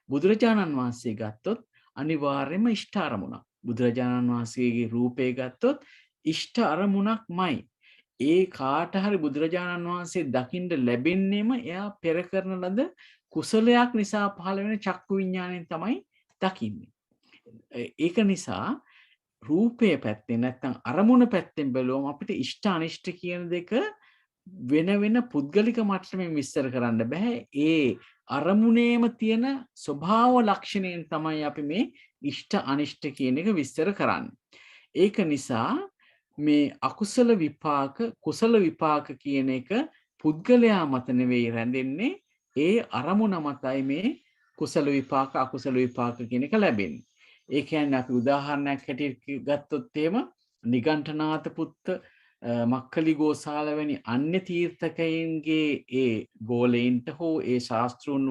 බුදුරජාණන් වහන්සේ ගත්තොත් අනිවාර්යයෙන්ම ඉෂ්ට අරමුණක්. බුදුරජාණන් වහන්සේගේ රූපේ ගත්තොත් ඉෂ්ට අරමුණක්මයි. ඒ කාට හරි බුදුරජාණන් වහන්සේ දකින්න ලැබෙන්නේම එයා පෙර කරන ලද කුසලයක් නිසා පහළ වෙන චක්කු විඥාණයෙන් තමයි දකින්නේ. ඒක නිසා රූපයේ පැත්තෙන් නැත්නම් අරමුණ පැත්තෙන් බැලුවම අපිට ඉෂ්ට අනිෂ්ට කියන දෙක වෙන වෙන පුද්ගලික මට්ටමින් විස්තර කරන්න බෑ. ඒ අරමුණේම තියෙන ස්වභාව ලක්ෂණයෙන් තමයි අපි මේ ඉෂ්ට අනිෂ්ට කියන එක විස්තර කරන්නේ. ඒක නිසා මේ අකුසල විපාක කුසල විපාක කියන එක පුද්ගලයා මත නෙවෙයි රැඳෙන්නේ, ඒ අරමුණ මතයි මේ කුසල විපාක අකුසල විපාක කියන එක ලැබෙන්නේ. ඒ කියන්නේ අපි උදාහරණයක් හැටියට ගත්තොත් එහෙම නිගණ්ඨනාත පුත්ත මක්කලි ගෝසාල වැනි අන්‍ය තීර්ථකයන්ගේ ඒ ගෝලයින්ට හෝ ඒ ශාස්ත්‍රූන්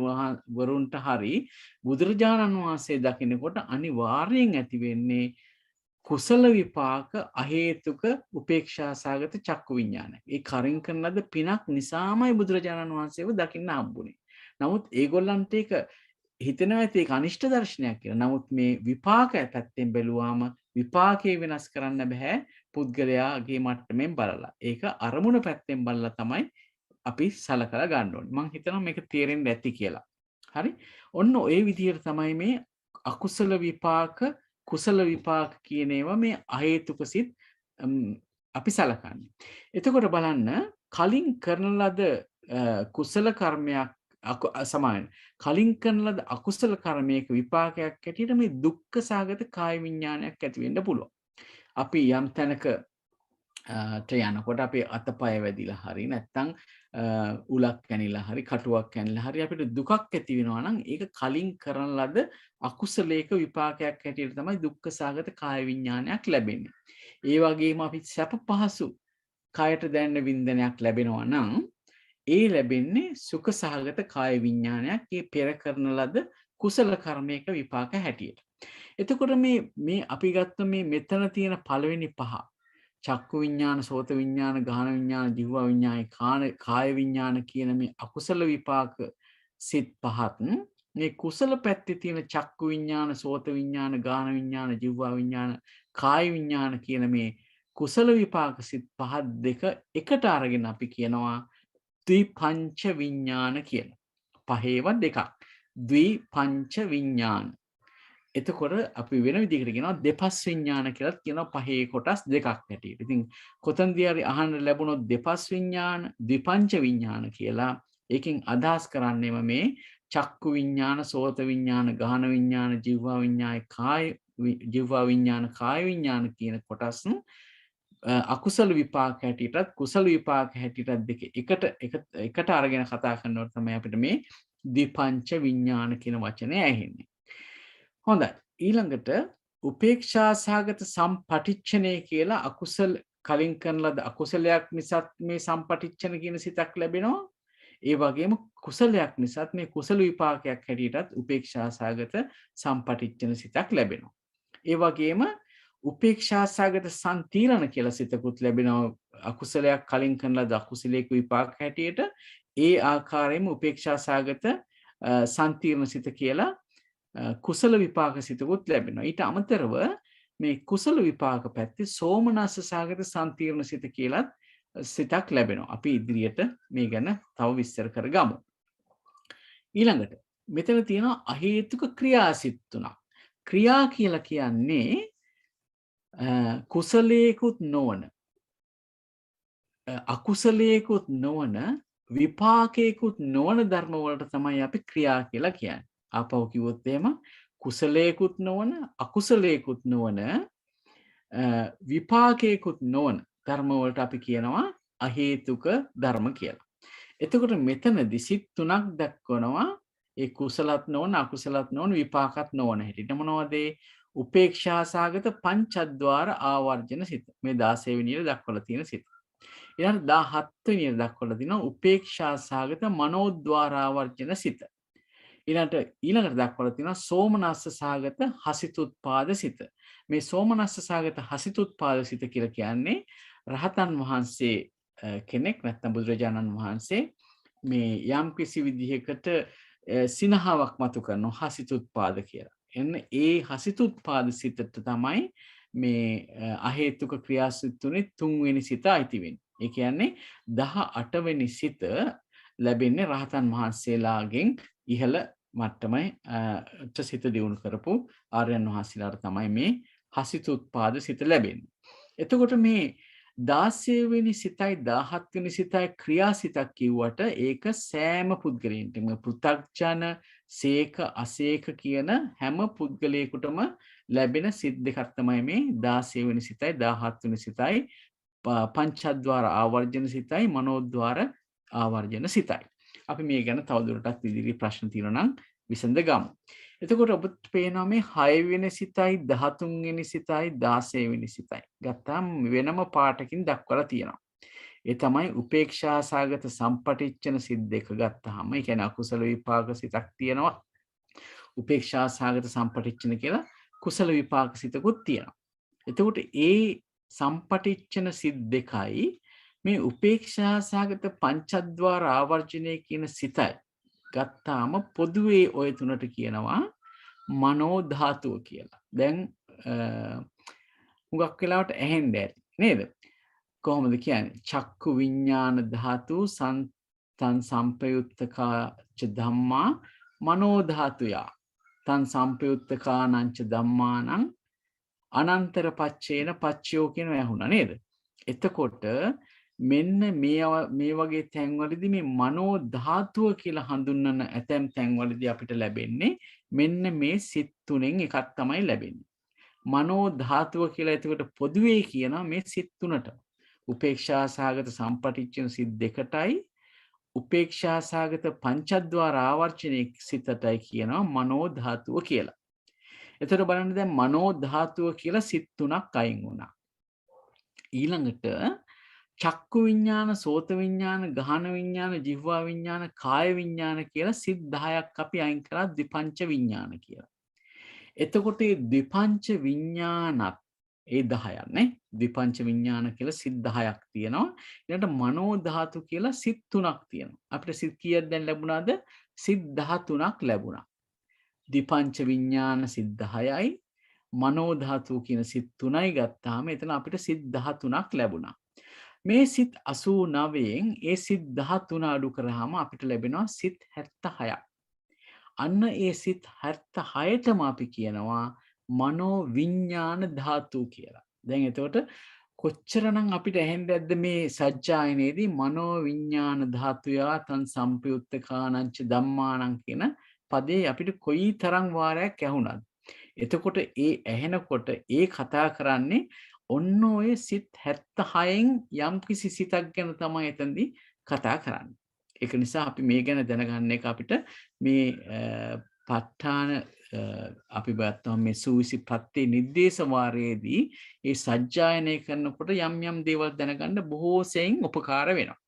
වරුන්ට හරි බුදුරජාණන් වහන්සේ දකිනකොට අනිවාර්යෙන් ඇති වෙන්නේ කුසල විපාක අහේතුක උපේක්ෂා සාගත චක්කු විඥානය. ඒ කරින් කරන ලද පිනක් නිසාමයි බුදුරජාණන් වහන්සේව දකින්න හම්බුනේ. නමුත් ඒගොල්ලන්ට ඒක හිතනවා ඇති ඒක අනිෂ්ට දර්ශනයක් කියලා. නමුත් මේ විපාක පැත්තෙන් බැලුවාම විපාකේ වෙනස් කරන්න බෑ පුද්ගලයාගේ මට්ටමින් බලලා. ඒක අරමුණ පැත්තෙන් බලලා තමයි අපි සලකලා ගන්න ඕනේ. මම හිතනවා මේක තේරෙන්න ඇති කියලා. හරි? ඔන්න ওই විදිහට තමයි මේ අකුසල විපාක කුසල විපාක කියන ඒවා මේ අහේතුක සිත් අපි සලකන්නේ. එතකොට බලන්න කලින් කරන ලද කුසල කර්මයක් සමාන කලින් කරන ලද අකුසල කර්මයක විපාකයක් ඇටියට මේ දුක්ඛ සාගත කාය විඥානයක් ඇති වෙන්න පුළුවන්. අපි යම් තැනක යනකොට අපේ අතපය වැදිලා හරි නැත්නම් උලක් කැනිලා හරි කටුවක් කැනිලා හරි අපිට දුකක් ඇති වෙනවා නම් ඒක කලින් කරන ලද අකුසලයක විපාකයක් හැටියට තමයි දුක්ඛ සාගත කාය විඥානයක් ලැබෙන්නේ. ඒ වගේම අපි සැප පහසු කායට දැනෙන වින්දනයක් ලැබෙනවා නම් ඒ ලැබෙන්නේ සුඛ සහගත කාය විඥානයක් ඒ පෙර කරන ලද කුසල කර්මයක විපාක හැටියට. එතකොට මේ අපි ගත්ත මේ මෙතන තියෙන පළවෙනි පහ චක්කු විඥාන, සෝත විඥාන, ගාහන විඥාන, ජීව විඥාන, කාය විඥාන කියන මේ අකුසල විපාක සිත් පහත් මේ කුසල පැත්තේ තියෙන චක්කු විඥාන, සෝත විඥාන, ගාහන විඥාන, ජීව විඥාන, කාය විඥාන කියන මේ කුසල විපාක සිත් පහත් දෙක එකට අරගෙන අපි කියනවා ද්විපංච විඥාන කියලා. පහේව දෙකක්. ද්විපංච විඥාන. එතකොට අපි වෙන විදිහකට කියනවා දෙපස් විඥාන කියලා කියනවා පහේ කොටස් දෙකක් හැටියට. ඉතින් කොතනදී හරි අහන්න ලැබුණොත් දෙපස් විඥාන, ද්විපංච විඥාන කියලා ඒකෙන් අදහස් කරන්නේම මේ චක්කු විඥාන, සෝත විඥාන, ගාහන විඥාන, ජීව විඥාන, කාය විඥාන කියන කොටස් අකුසල විපාක හැටියටත් කුසල විපාක හැටියටත් දෙක එකට අරගෙන කතා කරනකොට තමයි අපිට මේ ද්විපංච විඥාන කියන වචනේ ඇහෙන්නේ. හොඳයි. ඊළඟට උපේක්ෂා සහගත සම්පටිච්ඡනය කියලා අකුසල කලින් කරන ලද අකුසලයක් නිසා මේ සම්පටිච්ඡන කියන සිතක් ලැබෙනවා. ඒ වගේම කුසලයක් නිසා මේ කුසල විපාකයක් හැටියටත් උපේක්ෂා සහගත සම්පටිච්ඡන සිතක් ලැබෙනවා. ඒ වගේම උපේක්ෂා සහගත සම්තිරණ කියලා සිතකුත් ලැබෙනවා. අකුසලයක් කලින් කරන ලද අකුසලයක විපාක හැටියට ඒ ආකාරයෙන්ම උපේක්ෂා සහගත සම්තිරණ සිත කියලා කුසල විපාක සිතකුත් ලැබෙනවා. ඊට අමතරව මේ කුසල විපාක පැත්තේ සෝමනස්ස සහගත සම්තිරණ සිත කියලත් සිතක් ලැබෙනවා. අපි ඉදිරියට මේ ගැන තව විස්තර කරගමු. ඊළඟට මෙතන තියෙනවා අහේතුක ක්‍රියාසිත තුනක්. ක්‍රියා කියලා කියන්නේ කුසලයකුත් නොවන අකුසලයකුත් නොවන විපාකයකුත් නොවන ධර්ම වලට තමයි අපි ක්‍රියා කියලා කියන්නේ. ආපහු කිව්වොත් එහෙම කුසලයකුත් නොවන අකුසලයකුත් නොවන විපාකයකුත් නොවන ධර්ම වලට අපි කියනවා අහේතුක ධර්ම කියලා. එතකොට මෙතනදි සිත් තුනක් දක්වනවා ඒ කුසලත් නොවන අකුසලත් නොවන විපාකත් නොවන හැටියට. මොනවද ඒ? උපේක්ෂා සාගත පංචද්වාර ආවර්ජන සිත. මේ 16 වෙනියට දක්වලා තියෙන සිත. ඊළඟ 17 වෙනියට දක්වලා තියෙනවා උපේක්ෂා සාගත මනෝද්වාර ආවර්ජන සිත. ඊළඟට දක්වලා තියෙනවා සෝමනස්ස සාගත හසිතුත්පාද සිත. මේ සෝමනස්ස සාගත හසිතුත්පාද සිත කියලා කියන්නේ රහතන් වහන්සේ කෙනෙක් නැත්නම් බුදුරජාණන් වහන්සේ මේ යම් කිසි විදිහකට සිනහාවක් මතු කරනවා හසිතුත්පාද කියලා. එන්න ඒ හසිතුත්පාද සිතට තමයි මේ අහේතුක ක්‍රියාසිත තුනේ 3 වෙනි සිත අයිති වෙන්නේ. ඒ කියන්නේ 18 වෙනි සිත ලැබෙන්නේ රහතන් වහන්සේලාගෙන් ඉහළ මට්ටමයි සිත දියුණු කරපු ආර්යයන් වහන්සේලාට තමයි මේ හසිතුත්පාද සිත ලැබෙන්නේ. එතකොට මේ 16 වෙනි සිතයි 17 වෙනි සිතයි ක්‍රියාසිතක් කිව්වට ඒක සෑම පුද්ගලයන්ටම පෘථග්ජන සේක අසේක කියන හැම පුද්ගලයෙකුටම ලැබෙන සිත් දෙකක් තමයි මේ 16 වෙනි සිතයි 17 වෙනි සිතයි පංචද්වාර ආවර්ජන සිතයි මනෝද්වාර ආවර්ජන සිතයි. අපි මේ ගැන තවදුරටත් ඉදිරි ප්‍රශ්න තියෙනවා නම් විසඳ ගමු. එතකොට ඔබට පේනවා මේ 6 වෙනි සිතයි 13 වෙනි සිතයි 16 වෙනි සිතයි ගත්තාම වෙනම පාටකින් දක්වලා තියෙනවා. ඒ තමයි උපේක්ෂා සාගත සම්පටිච්ඡන සිත් දෙක ගත්තාම ඒ කියන්නේ අකුසල විපාක සිතක් තියෙනවා. උපේක්ෂා සාගත සම්පටිච්ඡන කියලා කුසල විපාක සිතකුත් තියෙනවා. එතකොට ඒ සම්පටිච්ඡන සිත් දෙකයි මේ උපේක්ෂා සාගත පංචද්වාර ආවර්ජනය කියන සිතයි ගත්තාම පොදුවේ ඔය තුනට කියනවා මනෝ ධාතුව කියලා. දැන් හුඟක් වෙලාවට ඇහෙන්න ඇති නේද? කොහොමද කියන්නේ? චක්කු විඥාන ධාතු තන් සම්පයුත්තකාච ධම්මා මනෝ ධාතුය. තන් සම්පයුත්තකානංච ධම්මානං අනන්තර පච්චේන පච්චයෝ කියන ඇහුණා නේද? එතකොට මෙන්න මේ වගේ තැන්වලදී මේ මනෝ ධාතුව කියලා හඳුන්වන ඇතැම් තැන්වලදී අපිට ලැබෙන්නේ මෙන්න මේ සිත් තුනෙන් එකක් තමයි ලැබෙන්නේ. මනෝ ධාතුව කියලා එතකොට පොදුවේ කියනවා මේ සිත් තුනට. උපේක්ෂා සාගත සම්පටිච්ඡන සිත් දෙකටයි උපේක්ෂා සාගත පංචද්වාර ආවර්ජනයේ සිතටයි කියනවා මනෝ ධාතුව කියලා. එතකොට බලන්න දැන් මනෝ ධාතුව කියලා සිත් තුනක් අයින් වුණා. ඊළඟට චක්කු විඥාන, සෝත විඥාන, ගහන විඥාන, ජිහ්වා විඥාන, කාය විඥාන කියලා සිත් 10ක් අපි අයින් කරා ද්විපංච විඥාන කියලා. එතකොට මේ ද්විපංච විඥානත් ඒ 10ක් නේ. ද්විපංච විඥාන කියලා සිත් 10ක් තියෙනවා. ඊළඟට මනෝ ධාතු කියලා සිත් 3ක් තියෙනවා. අපිට සිත් කීයක් දැන් ලැබුණාද? සිත් 13ක් ලැබුණා. ද්විපංච විඥාන සිත් 10යි මනෝ ධාතු කියන සිත් 3යි ගත්තාම එතන අපිට සිත් 13ක් ලැබුණා. මේ සිත් 89න් ඒ සිත් 13 අඩු කරාම අපිට ලැබෙනවා සිත් 76ක්. අන්න ඒ සිත් 76ටම අපි කියනවා මනෝ විඥාන ධාතු කියලා. දැන් එතකොට කොච්චරනම් අපිට ඇහෙන්නේ නැද්ද මේ සජ්ජායනයේදී මනෝ විඥාන ධාතුයා තන් සම්පයුත්තකානංච ධම්මානං කියන පදේ අපිට කොයි තරම් වාරයක් ඇහුණාද? එතකොට ඒ ඇහෙනකොට ඒ කතා කරන්නේ ඔන්න ඔය සිත් 76න් යම් කිසි සිතක් ගැන තමයි එතනදී කතා කරන්නේ. ඒක නිසා අපි මේ ගැන දැනගන්න එක අපිට මේ ප ဋ ාණ අපි බලත්නම් මේ සූවිසි ප්‍රත්‍ය නිर्देश වාරයේදී ඒ සජ්ජායනය කරනකොට යම් යම් දේවල් දැනගන්න බොහෝ සෙයින් උපකාර වෙනවා.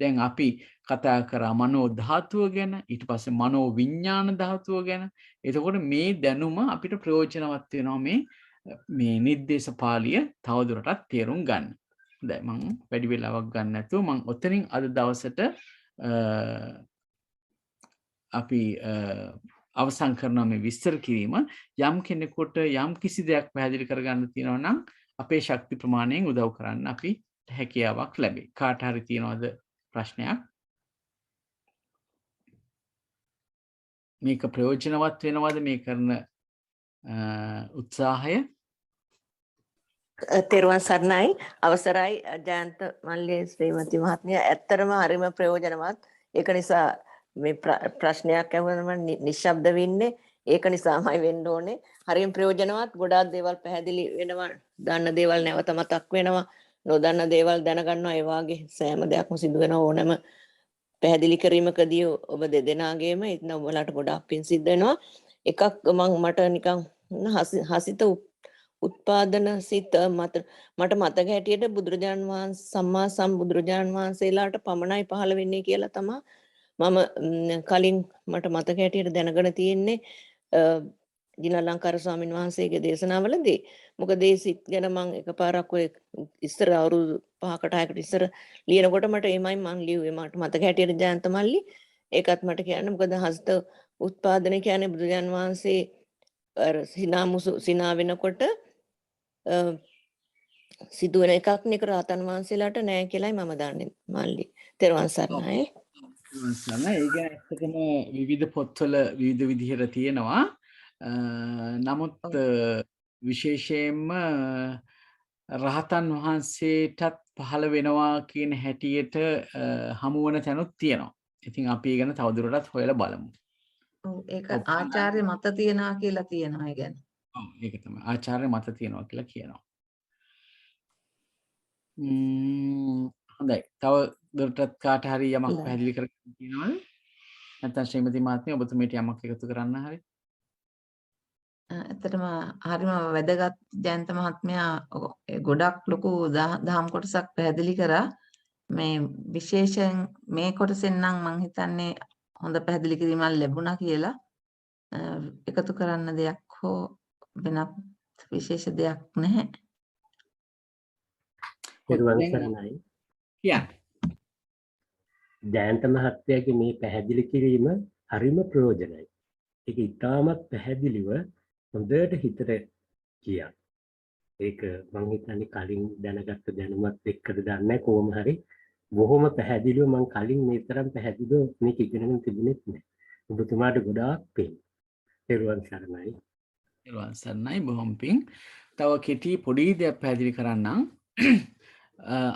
දැන් අපි කතා කරා මනෝ ධාතුව ගැන, ඊට පස්සේ මනෝ විඥාන ධාතුව ගැන. එතකොට මේ දැනුම අපිට ප්‍රයෝජනවත් වෙනවා මේ නිर्देश පාළිය තවදුරටත් තේරුම් ගන්න. දැන් මම වැඩි වෙලාවක් ගන්න නැතුව මම ඔතනින් අද දවසට අපි අවසන් කරනවා මේ විස්තර කිරීම. යම් කෙනෙකුට යම් කිසි දෙයක් පැහැදිලි කරගන්න තියෙනවා නම් අපේ ශක්ති ප්‍රමාණයෙන් උදව් කරන්න අපි හැකියාවක් ලැබේ. කාට හරි තියනවද ප්‍රශ්නයක්? මේක ප්‍රයෝජනවත් වෙනවද මේ කරන උත්සාහය? තෙරුවන් සරණයි අවසරයි ජයන්ත මල්ලේ ශ්‍රීමති මහත්මිය ඇත්තටම හරිම ප්‍රයෝජනවත්. ඒක නිසා මේ ප්‍රශ්නයක් ඇහුවම නිශ්ශබ්ද වෙන්නේ ඒක නිසාමයි වෙන්න ඕනේ. හරිම ප්‍රයෝජනවත්. ගොඩාක් දේවල් පැහැදිලි වෙනවා. දන්න දේවල් නැවත මතක් වෙනවා. නොදන්න දේවල් දැනගන්නවා. ඒ වාගේ සෑම දෙයක්ම සිදු වෙන ඕනම පැහැදිලි කිරීමකදී ඔබ දෙදෙනාගේම ඉතින් ඔයාලට ගොඩාක් පිං සිද්ධ වෙනවා. එකක් මට නිකන් හසිත උත්පාදන සිත මට මතක හැටියට බුදුරජාන් වහන්සේ සම්මා සම්බුදුරජාන් වහන්සේලාට පමණයි පහළ වෙන්නේ කියලා තමයි මම කලින් මට මතක හැටියට දැනගෙන තියෙන්නේ ජිනලංකාර ස්වාමීන් වහන්සේගේ දේශනාවලදී. මොකද ඒ සිත් ගැන මම එකපාරක් ඔය ඉස්සර අවුරුදු 5කට 6කට ඉස්සර ලියනකොට මට එමයි මම ලියුවේ මට මතක හැටියට ජයන්ත මල්ලි ඒකත් මට කියන්න. මොකද හස්ත උත්පාදනය කියන්නේ බුදුරජාන් වහන්සේ සිනා වෙනකොට සිදුවන එකක් නේ රහතන් වහන්සේලාට නෑ කියලායි මම දන්නේ මල්ලි. තෙරුවන් සරණයි. ඒ ගැන ඇත්තටම විවිධ පොත්වල විවිධ විදිහට තියෙනවා. නමුත් විශේෂයෙන්ම රහතන් වහන්සේටත් පහළ වෙනවා කියන හැටියට හමුවන තැනුත් තියෙනවා. ඉතින් අපි ඒ ගැන තවදුරටත් හොයලා බලමු. ඔව් ඒක ආචාර්ය මත තියනවා කියලා තියෙනවා ඒ ගැන. ඔව් ඒක තමයි. ආචාර්ය මත තියනවා කියලා කියනවා. හොඳයි. තව දුරටත් කාට හරි යමක් පැහැදිලි කරගන්න තියෙනවද? නැත්නම් ශ්‍රීමති මහත්මිය ඔබතුමීට යමක් එකතු කරන්න හරි? ඇත්තටම හරිම වැදගත් ජයන්ත මහත්මයා ගොඩක් ලොකු දහම් කොටසක් පැහැදිලි කරා. මේ විශේෂයෙන් මේ කොටසෙන් නම් මම හිතන්නේ හොඳ පැහැදිලි කිරීමක් ලැබුණා කියලා. එකතු කරන්න දෙයක් හෝ වෙනත් විශේෂ දෙයක් නැහැ. තෙරුවන් සරණයි. ජයන්ත මහත්තයාගේ මේ පැහැදිලි කිරීම හරිම ප්‍රයෝජනයි. ඒක ඉතාමත් පැහැදිලිව හොඳට හිතට ගියා. ඒක මම හිතන්නේ කලින් දැනගත්ත දැනුමත් එක්කද දන්නේ කොහොම හරි බොහොම පැහැදිලිව මම කලින් මේ තරම් පැහැදිලිව මේක ඉගෙනගෙන තිබුණෙත් නෑ. ඔබතුමාට ගොඩාක් පිං. තෙරුවන් සරණයි. තෙරුවන් සරණයි බොහොම පිං. තව කෙටි පොඩි දෙයක් පැහැදිලි කරන්නම්.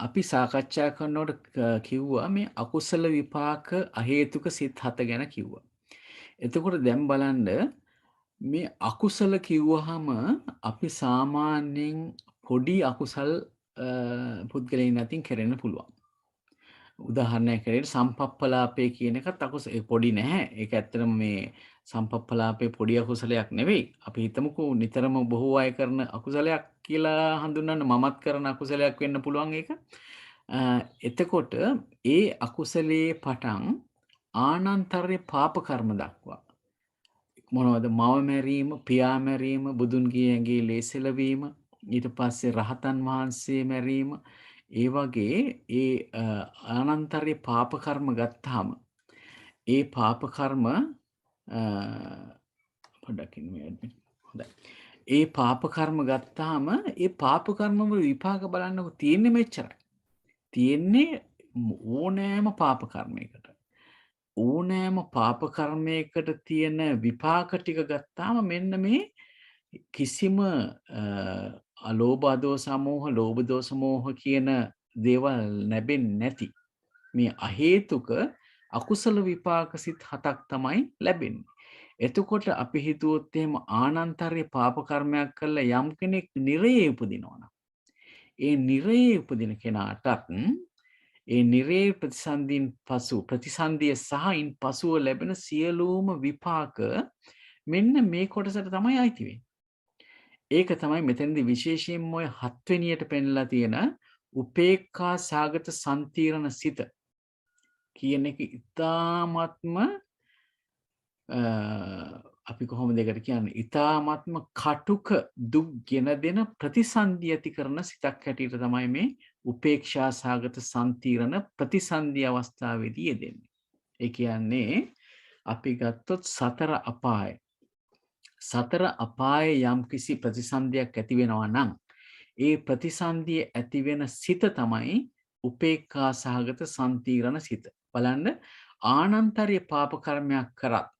අපි සාකච්ඡා කරනකොට කිව්වා මේ අකුසල විපාක අහේතුක සිත් 7 ගැන කිව්වා. එතකොට දැන් බලන්න මේ අකුසල කිව්වහම අපි සාමාන්‍යයෙන් පොඩි අකුසල් පුද්ගලයන් අතින් කරන්න පුළුවන්. උදාහරණයක් හැටියට සම්පප්පලාපේ කියන එකත් අකුසල පොඩි නැහැ. ඒක ඇත්තටම මේ සම්පප්පලාපේ පොඩි අකුසලයක් නෙවෙයි. අපි හිතමුකෝ නිතරම බොහෝ අය කරන අකුසලයක් කියලා හඳුන්වන්න මමත් කරන අකුසලයක් වෙන්න පුළුවන් ඒක. එතකොට ඒ අකුසලයේ පටන් ආනන්තරේ පාප කර්ම දක්වා මොනවද මව මැරීම, පියා මැරීම, බුදුන්ගේ ඇඟේ ලේසෙලවීම, ඊට පස්සේ රහතන් වහන්සේ මැරීම, ඒ වගේ ඒ ආනන්තරේ පාප කර්ම ගත්තාම ඒ පාප කර්ම පොඩ්ඩකින් හොඳයි. ඒ පාප කර්ම ගත්තාම ඒ පාප කර්ම වල විපාක බලන්නකො තියෙන්නේ මෙච්චරයි. තියෙන්නේ ඕනෑම පාප කර්මයකට. ඕනෑම පාප කර්මයකට තියෙන විපාක ටික ගත්තාම මෙන්න මේ කිසිම අලෝභ අදෝස මෝහ ලෝභ දෝස මෝහ කියන දේවල් ලැබෙන්නේ නැති මේ අහේතුක අකුසල විපාක සිත් 7ක් තමයි ලැබෙන්නේ. එතකොට අපි හිතුවොත් එහෙම ආනන්තරේ පාප කර්මයක් කළා යම් කෙනෙක් නිරයේ උපදිනවා නම් ඒ නිරයේ උපදින කෙනාටත් ඒ නිරේ ප්‍රතිසන්දිය සහින් පසුව ලැබෙන සියලුම විපාක මෙන්න මේ කොටසට තමයි අයිති වෙන්නේ. ඒක තමයි මෙතනදී විශේෂයෙන්ම ඔය 7 වෙනියට පෙන්ලා තියෙන උපේක්ඛා සාගත සම්තිරණ සිත කියන එක ඉතාමත්ම අපි කොහොමද ඒකට කියන්නේ ඉතාමත්ම කටුක දුක් ගෙන දෙන ප්‍රතිසන්දිය ඇති කරන සිතක් හැටියට තමයි මේ උපේක්ෂා සාගත සම්තිරණ ප්‍රතිසන්දි අවස්ථාවේදී යෙදෙන්නේ. ඒ කියන්නේ අපි ගත්තොත් සතර අපාය යම් කිසි ප්‍රතිසන්දියක් ඇති වෙනවා නම් ඒ ප්‍රතිසන්දිය ඇති වෙන සිත තමයි උපේක්ඛා සහගත සම්තිරණ සිත. බලන්න ආනන්තරීය පාප කර්මයක් කරත්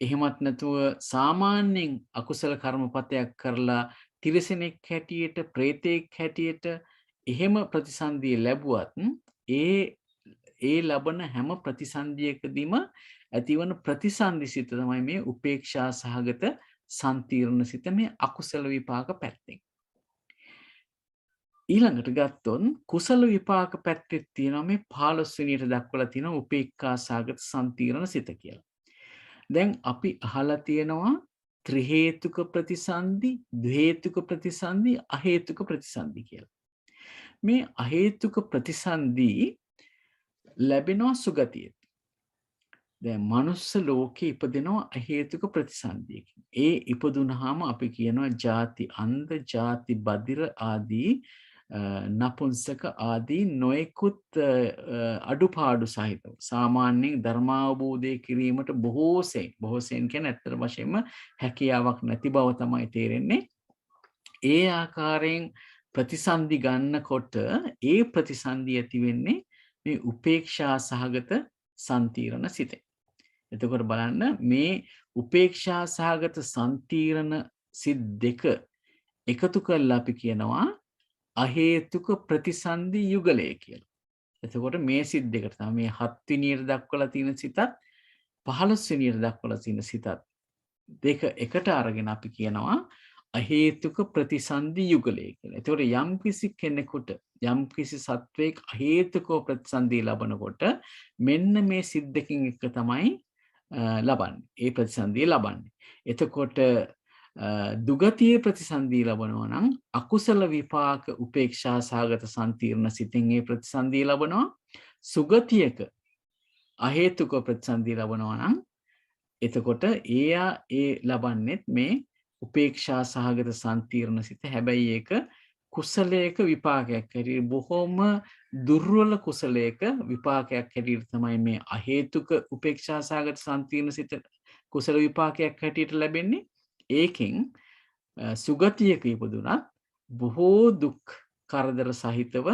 එහෙමත් නැතුව සාමාන්‍යයෙන් අකුසල කර්මපතයක් කරලා තිරිසනෙක් හැටියට ප්‍රේතෙක් හැටියට එහෙම ප්‍රතිසන්දිය ලැබුවත් ඒ ලබන හැම ප්‍රතිසන්දියකදීම ඇතිවන ප්‍රතිසන්දි සිත තමයි මේ උපේක්ෂා සහගත සම්තිරණ සිත මේ අකුසල විපාක පැත්තෙන්. ඊළඟට ගත්තොත් කුසල විපාක පැත්තේ තියෙනවා මේ 15 වෙනියට දක්වලා තියෙනවා උපේක්ඛා සහගත සම්තිරණ සිත කියලා. දැන් අපි අහලා තියෙනවා ත්‍රි හේතුක ප්‍රතිසන්දි, ද්වේතුක ප්‍රතිසන්දි, අහේතුක ප්‍රතිසන්දි කියලා. මේ අහේතුක ප්‍රතිසන්දි ලැබෙනවා සුගතියේ. දැන් මනුස්ස ලෝකේ ඉපදෙනවා අහේතුක ප්‍රතිසන්දියකින්. ඒ ඉපදුනහම අපි කියනවා ಜಾති අන්ධ, ಜಾති බදිර ආදී නපුංසක ආදී නොයෙකුත් අඩුපාඩු සහිතව සාමාන්‍යයෙන් ධර්මාවබෝධය කිරීමට බොහෝසෙන් කියන්නේ ඇත්තට වශයෙන්ම හැකියාවක් නැති බව තමයි තේරෙන්නේ. ඒ ආකාරයෙන් ප්‍රතිසන්දි ගන්නකොට ඒ ප්‍රතිසන්දි ඇති වෙන්නේ මේ උපේක්ෂා සහගත සම්තිරණ සිතේ. එතකොට බලන්න මේ උපේක්ෂා සහගත සම්තිරණ සිත් දෙක එකතු කරලා අපි කියනවා අහේතුක ප්‍රතිසන්දි යුගලය කියලා. එතකොට මේ සිත් දෙකට තමයි මේ 7 වෙනියට දක්වලා තියෙන සිතත් 15 වෙනියට දක්වලා තියෙන සිතත් දෙක එකට අරගෙන අපි කියනවා අහේතුක ප්‍රතිසන්දි යුගලය කියලා. එතකොට යම්කිසි කෙනෙකුට යම්කිසි සත්වයක අහේතුක ප්‍රතිසන්දිය ලබනකොට මෙන්න මේ සිත් දෙකකින් එක තමයි ලබන්නේ. ඒ ප්‍රතිසන්දිය ලබන්නේ. එතකොට දුගතිය ප්‍රතිසන්දිය ලබනවා නම් අකුසල විපාක උපේක්ෂා සහගත සම්තිරණ සිතින් ඒ ප්‍රතිසන්දිය ලබනවා. සුගතියක අහේතුක ප්‍රතිසන්දිය ලබනවා නම් එතකොට ඒ ලබන්නේත් මේ උපේක්ෂා සහගත සම්තිරණ සිත. හැබැයි ඒක කුසලයක විපාකයක් හැටියට බොහොම දුර්වල කුසලයක විපාකයක් හැටියට තමයි මේ අහේතුක උපේක්ෂා සහගත සම්තිරණ සිත කුසල විපාකයක් හැටියට ලැබෙන්නේ. ඒකෙන් සුගතියක ඉපදුනත් බොහෝ දුක් කරදර සහිතව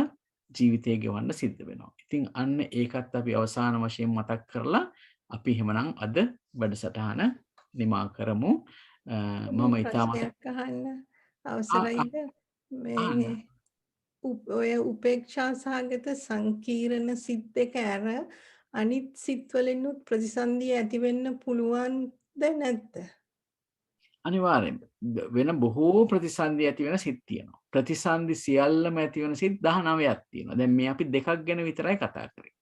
ජීවිතය ගෙවන්න සිද්ධ වෙනවා. ඉතින් අන්න ඒකත් අපි අවසාන වශයෙන් මතක් කරලා අපි එහෙමනම් අද වැඩසටහන නිමා කරමු. මම ප්‍රශ්නයක් අහන්න අවසරයිද? මේ ඔය උපේක්ෂා සහගත සංකීර්ණ සිත් දෙක ඇර අනිත් සිත් වලිනුත් ප්‍රතිසන්දිය ඇති වෙන්න පුළුවන්ද නැද්ද? අනිවාර්යෙන් වෙන බොහෝ ප්‍රතිසන්දි ඇති වෙන සිත් තියෙනවා. ප්‍රතිසන්දි සියල්ලම ඇති වෙන සිත් 19ක් තියෙනවා. දැන් මේ අපි දෙකක් ගැන විතරයි කතා කරේ.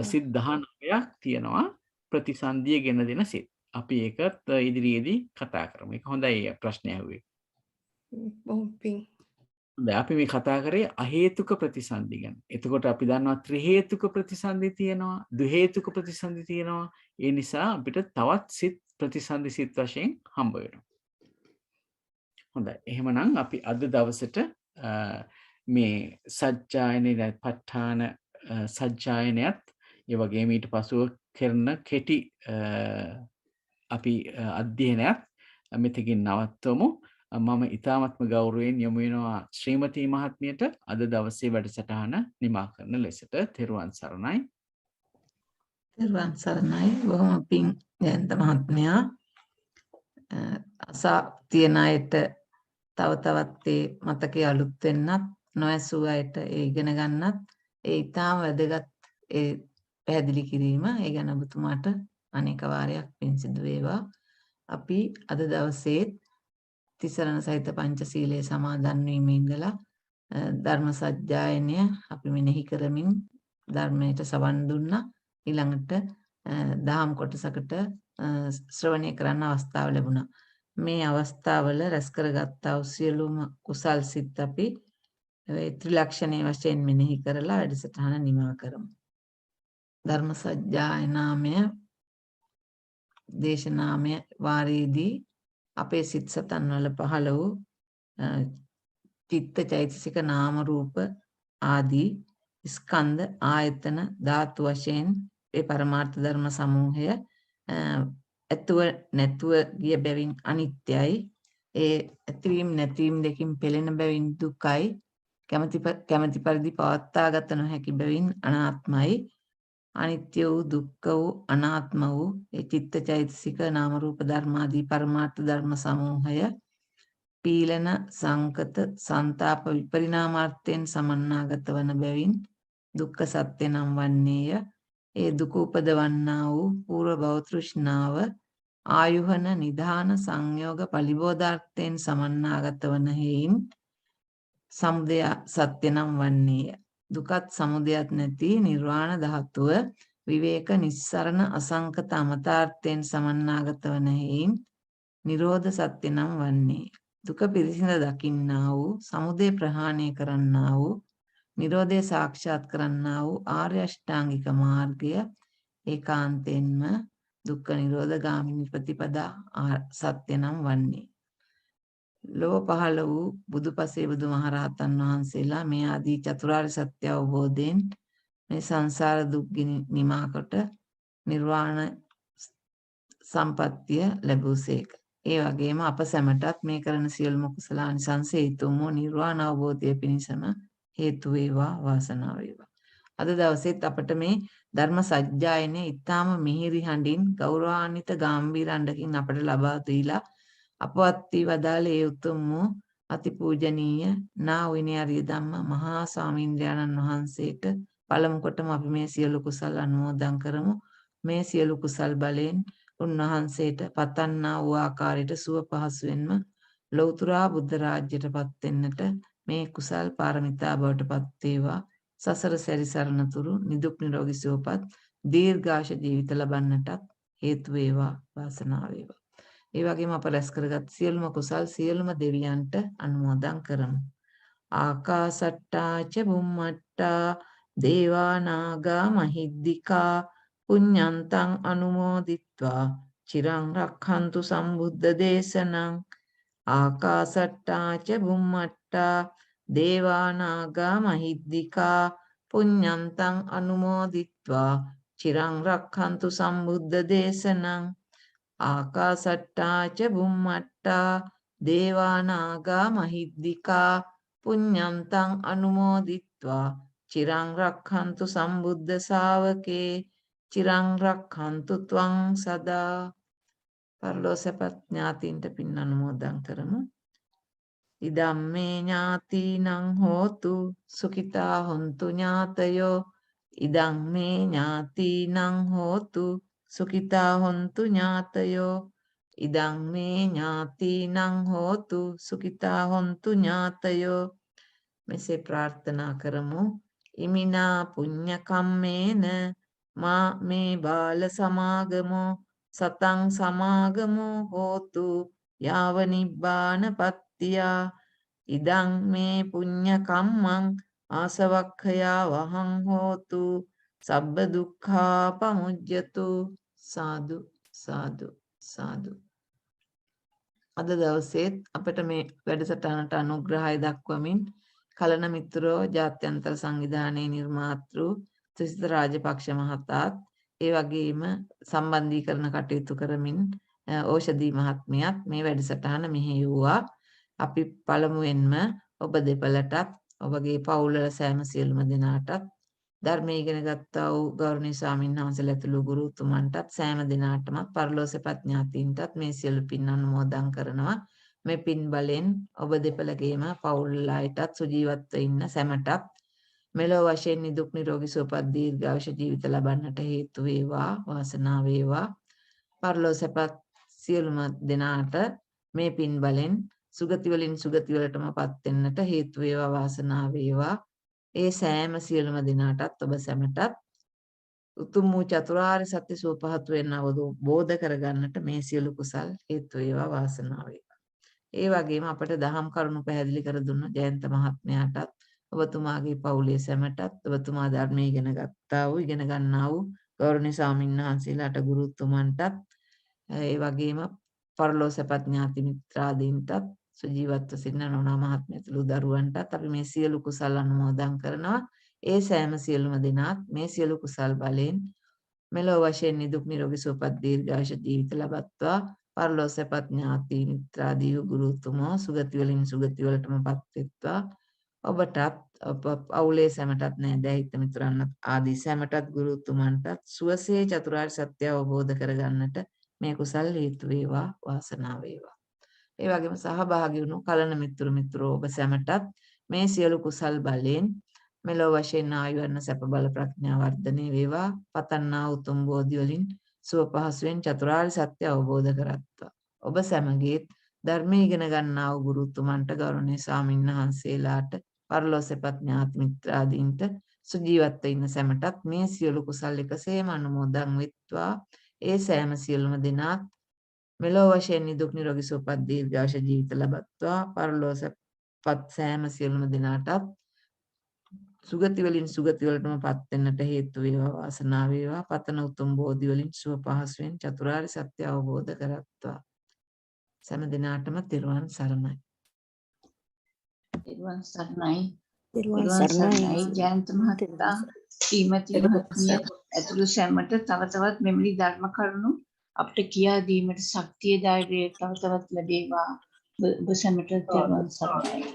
සිත් 19ක් තියෙනවා ප්‍රතිසන්දිය ගෙන දෙන සිත්. අපි ඒකත් ඉදිරියේදී කතා කරමු. ඒක හොඳයි ප්‍රශ්නය ඇහුවේ. බොහොම පිං. දැන් අපි මේ කතා කරේ අහේතුක ප්‍රතිසන්දි ගැන. එතකොට අපි දන්නවා ත්‍රි හේතුක ප්‍රතිසන්දි තියෙනවා, ද්වි හේතුක ප්‍රතිසන්දි තියෙනවා. ඒ නිසා අපිට තවත් සිත් ප්‍රතිසන්දි සිත් වශයෙන් හම්බ වෙනවා. හොඳයි. එහෙමනම් අපි අද දවසට මේ සජ්ජායනේ ප ဋ ාණ සජ්ජායනයත් ඒ වගේම ඊට පසුව කරන කෙටි අපි අධ්‍යයනයක් මෙතකින් නවත්වමු. මම ඉතාමත්ම ගෞරවයෙන් යොමු වෙනවා ශ්‍රීමති මහත්මියට අද දවසේ වැඩසටහන නිමා කරන ලෙසට. තෙරුවන් සරණයි. තෙරුවන් සරණයි. බොහොම පිං ජයන්ත මහත්මයා. අසා තියන අයට තව තවත් ඒ මතකයේ අලුත් වෙන්නත්, නොඇසූ අයට ඒ ඉගෙන ගන්නත් ඒ ඉතාම වැදගත් ඒ පැහැදිලි කිරීම. ඒ ගැන ඔබතුමාට අනේක වාරයක් පින් සිදු වේවා. අපි අද දවසේ තිසරණ සහිත පංචශීලයේ සමාදන් වීමේ ඉඳලා ධර්ම සජ්ජායනය අපි මෙනෙහි කරමින් ධර්මයට සවන් දුන්නා. ඊළඟට දහම් කොටසකට ශ්‍රවණය කරන්න අවස්ථාව ලැබුණා. මේ අවස්ථාවල රැස් කරගත්තා වූ සියලුම කුසල් සිත් අපි ත්‍රිලක්ෂණයේ වශයෙන් මෙනෙහි කරලා වැඩසටහන නිමා කරමු. ධර්ම සජ්ජායනාමය දේශනාමය වාරයේදී අපේ සිත් සතන් වල පහළ වූ චිත්ත චෛතසික නාම රූප ආදී ස්කන්ධ ආයතන ධාතු වශයෙන් ඒ පරමාර්ථ ධර්ම සමූහය ඇතුව නැතුව ගිය බැවින් අනිත්‍යයි. ඒ ඇතිවීම නැතිවීම දෙකින් පෙළෙන බැවින් දුකයි. කැමැති පරිදි පවත්වාගත නොහැකි බැවින් අනාත්මයි. අනිත්‍ය වූ දුක්ඛ වූ අනාත්ම වූ ඒ චිත්තචෛතසික නාම රූප ධර්මාදී පරමාර්ථ ධර්ම සමූහය පීලන සංකත සංතාප විපරිණාමාර්ථයෙන් සමන්නාගත වන බැවින් දුක්ඛ සත්‍ය නම් වන්නේය. ඒ දුක උපදවන්නා වූ පූර්ව භව තෘෂ්ණාව ආයුහන නිධාන සංයෝග පලිබෝධාර්ථයෙන් සමන්නාගත වන හේයින් සමුදය සත්‍ය නම් වන්නේය. දුකත් සමුදයත් නැති නිර්වාණ ධාතුව විවේක නිස්සරණ අසංකත අමතාර්ථයෙන් සමන්නාගත වන හේයින් නිරෝධ සත්‍ය නම් වන්නේය. දුක පිරිසිඳ දකින්නා වූ සමුදය ප්‍රහාණය කරන්නා වූ නිරෝධය සාක්ෂාත් කරන්නා වූ ආර්ය අෂ්ටාංගික මාර්ගය ඒකාන්තයෙන්ම දුක්ඛ නිරෝධ ගාමිනී ප්‍රතිපදා සත්‍ය නම් වන්නේ. ලෝව පහළ වූ බුදුපසේ බුදුමහරහතන් වහන්සේලා මේ ආදී චතුරාර්ය සත්‍ය අවබෝධයෙන් මේ සංසාර දුක් නිමා කොට නිර්වාණ සම්පත්තිය ලැබුසේක. ඒ වගේම අප සැමටත් මේ කරන සියලුම කුසලානිසංස හේතුම නිර්වාණ අවබෝධය පිණිසම හේතු වේවා වාසනාව වේවා. අද දවසේත් අපට මේ ධර්ම සජ්ජායනයේ ඊටාම මිහිරි හඬින් ගෞරවාන්විත ගාම්භීර හඬකින් අපට ලබා දීලා අපවත් වී වදාළේ ඒ උතුම් වූ අතිපූජනීය නා විනය ආර්ය ධම්ම මහා ස්වාමීන්ද්‍රයන්න් වහන්සේට පළමු කොටම අපි මේ සියලු කුසල් අනුමෝදන් කරමු. මේ සියලු කුසල් බලයෙන් උන්වහන්සේට පතන්නා වූ ආකාරයට සුව පහසුවෙන්ම ලෞතර බුද්ධ රාජ්‍යයට පත් වෙන්නට මේ කුසල් පාරමිතා බවට පත් වේවා. සසර සැරිසරන තුරු නිදුක් නිරෝගී සුවපත් දීර්ඝාෂ ජීවිත ලබන්නටත් හේතු වේවා වාසනාව වේවා. ඒ වගේම අප රැස් කරගත් සියලුම කුසල් සියලුම දෙවියන්ට අනුමෝදන් කරමු. ආකාසට්ටා ච බුම්මට්ටා දේවා නාග මහිද්దికා පුඤ්ඤන්තං අනුමෝදිත්වා චිරං රක්ඛන්තු සම්බුද්ධ දේශනං. ආකාසට්ටා ච බුම්මට්ටා දේවා නාග මහිද්దికා පුඤ්ඤන්තං අනුමෝදිත්වා චිරං රක්ඛන්තු සම්බුද්ධ දේශනං. ආකාසට්ටා ච බුම්මට්ටා දේවා නාග මහිද්దికා පුඤ්ඤන්තං අනුමෝදිත්වා චිරං රක්ඛන්තු සම්බුද්ධ ශාවකේ චිරං රක්ඛන්තු ත්වං සදා. පරලෝසපත් ඥාතීන්ට පින් අනුමෝදන් කරමු. ඉදම්මේ ඥාතිනං හෝතු සුඛිතා හොන්තු ඥාතයෝ. ඉදම්මේ ඥාතිනං හෝතු සුඛිතා හොන්තු ඥාතයෝ. ඉදම්මේ ඥාතිනං හෝතු සුඛිතා හොන්තු ඥාතයෝ. මෙසේ ප්‍රාර්ථනා කරමු. ඉමිනා පුඤ්ඤ කම්මේන මා මේ බාල සමාගමෝ සතං සමාගමෝ හෝතු යාව නිබ්බාන පත්තියා. ඉදං මේ පුඤ්ඤ කම්මං ආසවක්ඛයා වහං හෝතු සබ්බ දුක්ඛා පමුජ්ජතු. සාදු සාදු සාදු. අද දවසේත් අපට මේ වැඩසටහනට අනුග්‍රහය දක්වමින් කලන මිත්‍රෝ ජාත්‍යන්තර සංවිධානයේ නිර්මාතෘ ත්‍රිසිත රාජපක්ෂ මහතාත් ඒ වගේම සම්බන්ධීකරණ කටයුතු කරමින් ඕෂධී මහත්මියත් මේ වැඩසටහන මෙහෙයුවා. අපි පළමුවෙන්ම ඔබ දෙපළටත් ඔබගේ පවුල් වල සෑම සියලුම දෙනාටත් ධර්මයේ ඉගෙන ගත්තා වූ ගෞරවනීය ස්වාමීන් වහන්සේලා ඇතුළු ගුරුතුමන්ටත් සෑම දිනාටම පරලෝසපත් ඥාතීන්ටත් මේ සියලු පින් අනුමෝදන් කරනවා. මේ පින් බලෙන් ඔබ දෙපළගේම පවුල් අයටත් සුජීවත්ව ඉන්න සැමටත් මෙලොව වශයෙන් නිදුක් නිරෝගී සුවපත් දීර්ඝායුෂ ජීවිත ලබන්නට හේතු වේවා වාසනාව වේවා. පරලෝසපත් සියලුම දෙනාට මේ පින් බලෙන් සුගති වලින් සුගති වලටමපත් වෙන්නට හේතු වේවා වාසනාව වේවා. ඒ සෑම සියලුම දෙනාටත් ඔබ සැමටත් උතුම් වූ චතුරාර්ය සත්‍ය සුවපහසු වෙන අවබෝධ කරගන්නට මේ සියලු කුසල් හේතු වේවා වාසනාව වේවා. ඒ වගේම අපට දහම් කරුණු පැහැදිලි කර දුන්න ජයන්ත මහත්මයාටත් ඔබතුමාගේ පවුලේ සැමටත් ඔබතුමා ධර්මයේ ඉගෙන ගත්තා වූ ඉගෙන ගන්නා වූ ගෞරවනීය ස්වාමීන් වහන්සේලාට ගුරුතුමන්ටත් ඒ වගේම පරලෝසපත් ඥාති මිත්‍රාදීන්ටත් සුජීවත්ව සිටින නෝනා මහත්මියතුළු දරුවන්ටත් අපි මේ සියලු කුසල් අනුමෝදන් කරනවා. ඒ සෑම සියලුම දෙනාත් මේ සියලු කුසල් බලයෙන් මෙලොව වශයෙන් නිදුක් නිරෝගී සුවපත් දීර්ඝායුෂ ජීවිත ලබත්වා පරලෝසපත් ඥාති මිත්‍රාදී ගුරුතුමෝ සුගති වලින් සුගති වලටමපත් වෙත්වා. ඔබටත් අවුලේ සැමටත් නෑදෑ හිත මිතුරන්වත් ආදී සැමටත් ගුරුතුමන්ටත් සුවසේ චතුරාර්ය සත්‍ය අවබෝධ කරගන්නට මේ කුසල් හේතු වේවා වාසනාව වේවා. ඒ වගේම සහභාගී වුණු කලන මිතුරෝ ඔබ සැමටත් මේ සියලු කුසල් බලයෙන් මෙලොව වශයෙන් ආයුර්ණ සැප බල ප්‍රඥා වර්ධනය වේවා. පතන්නා උතුම් බෝධි වලින් සුව පහසුවෙන් චතුරාර්ය සත්‍ය අවබෝධ කරත්වා. ඔබ සැමගේත් ධර්මයේ ඉගෙන ගන්නා වූ ගුරුතුමන්ට ගෞරවනීය ස්වාමීන් වහන්සේලාට පරලෝසපත් ඥාති මිත්‍රාදීන්ට සුජීවත්ව ඉන්න සැමටත් මේ සියලු කුසල් එකසේම අනුමෝදන් වෙත්වා. ඒ සෑම සියලුම දෙනාත් මෙලොව වශයෙන් නිදුක් නිරෝගී සුවපත් දීර්ඝාෂ ජීවිත ලබත්වා. පරලෝසපත් සෑම සියලුම දෙනාටත් සුගති වලින් සුගති වලටමපත් වෙන්නට හේතු වේවා වාසනාව වේවා. පතන උතුම් බෝධි වලින් සුව පහසුවෙන් චතුරාර්ය සත්‍ය අවබෝධ කරත්වා. සෑම දිනාටම තෙරුවන් සරණයි. තෙරුවන් සරණයි. තෙරුවන් තෙරුවන් සරණයි ජයන්ත මහතා ශ්‍රීමති මහත්මිය ඇතුළු සැමට තව තවත් මෙවැනි ධර්ම කරුණු අපිට කියා දීමට ශක්තිය ධෛර්යය තව තවත් ලැබේවා. ඔබ සැමට තෙරුවන් සරණයි.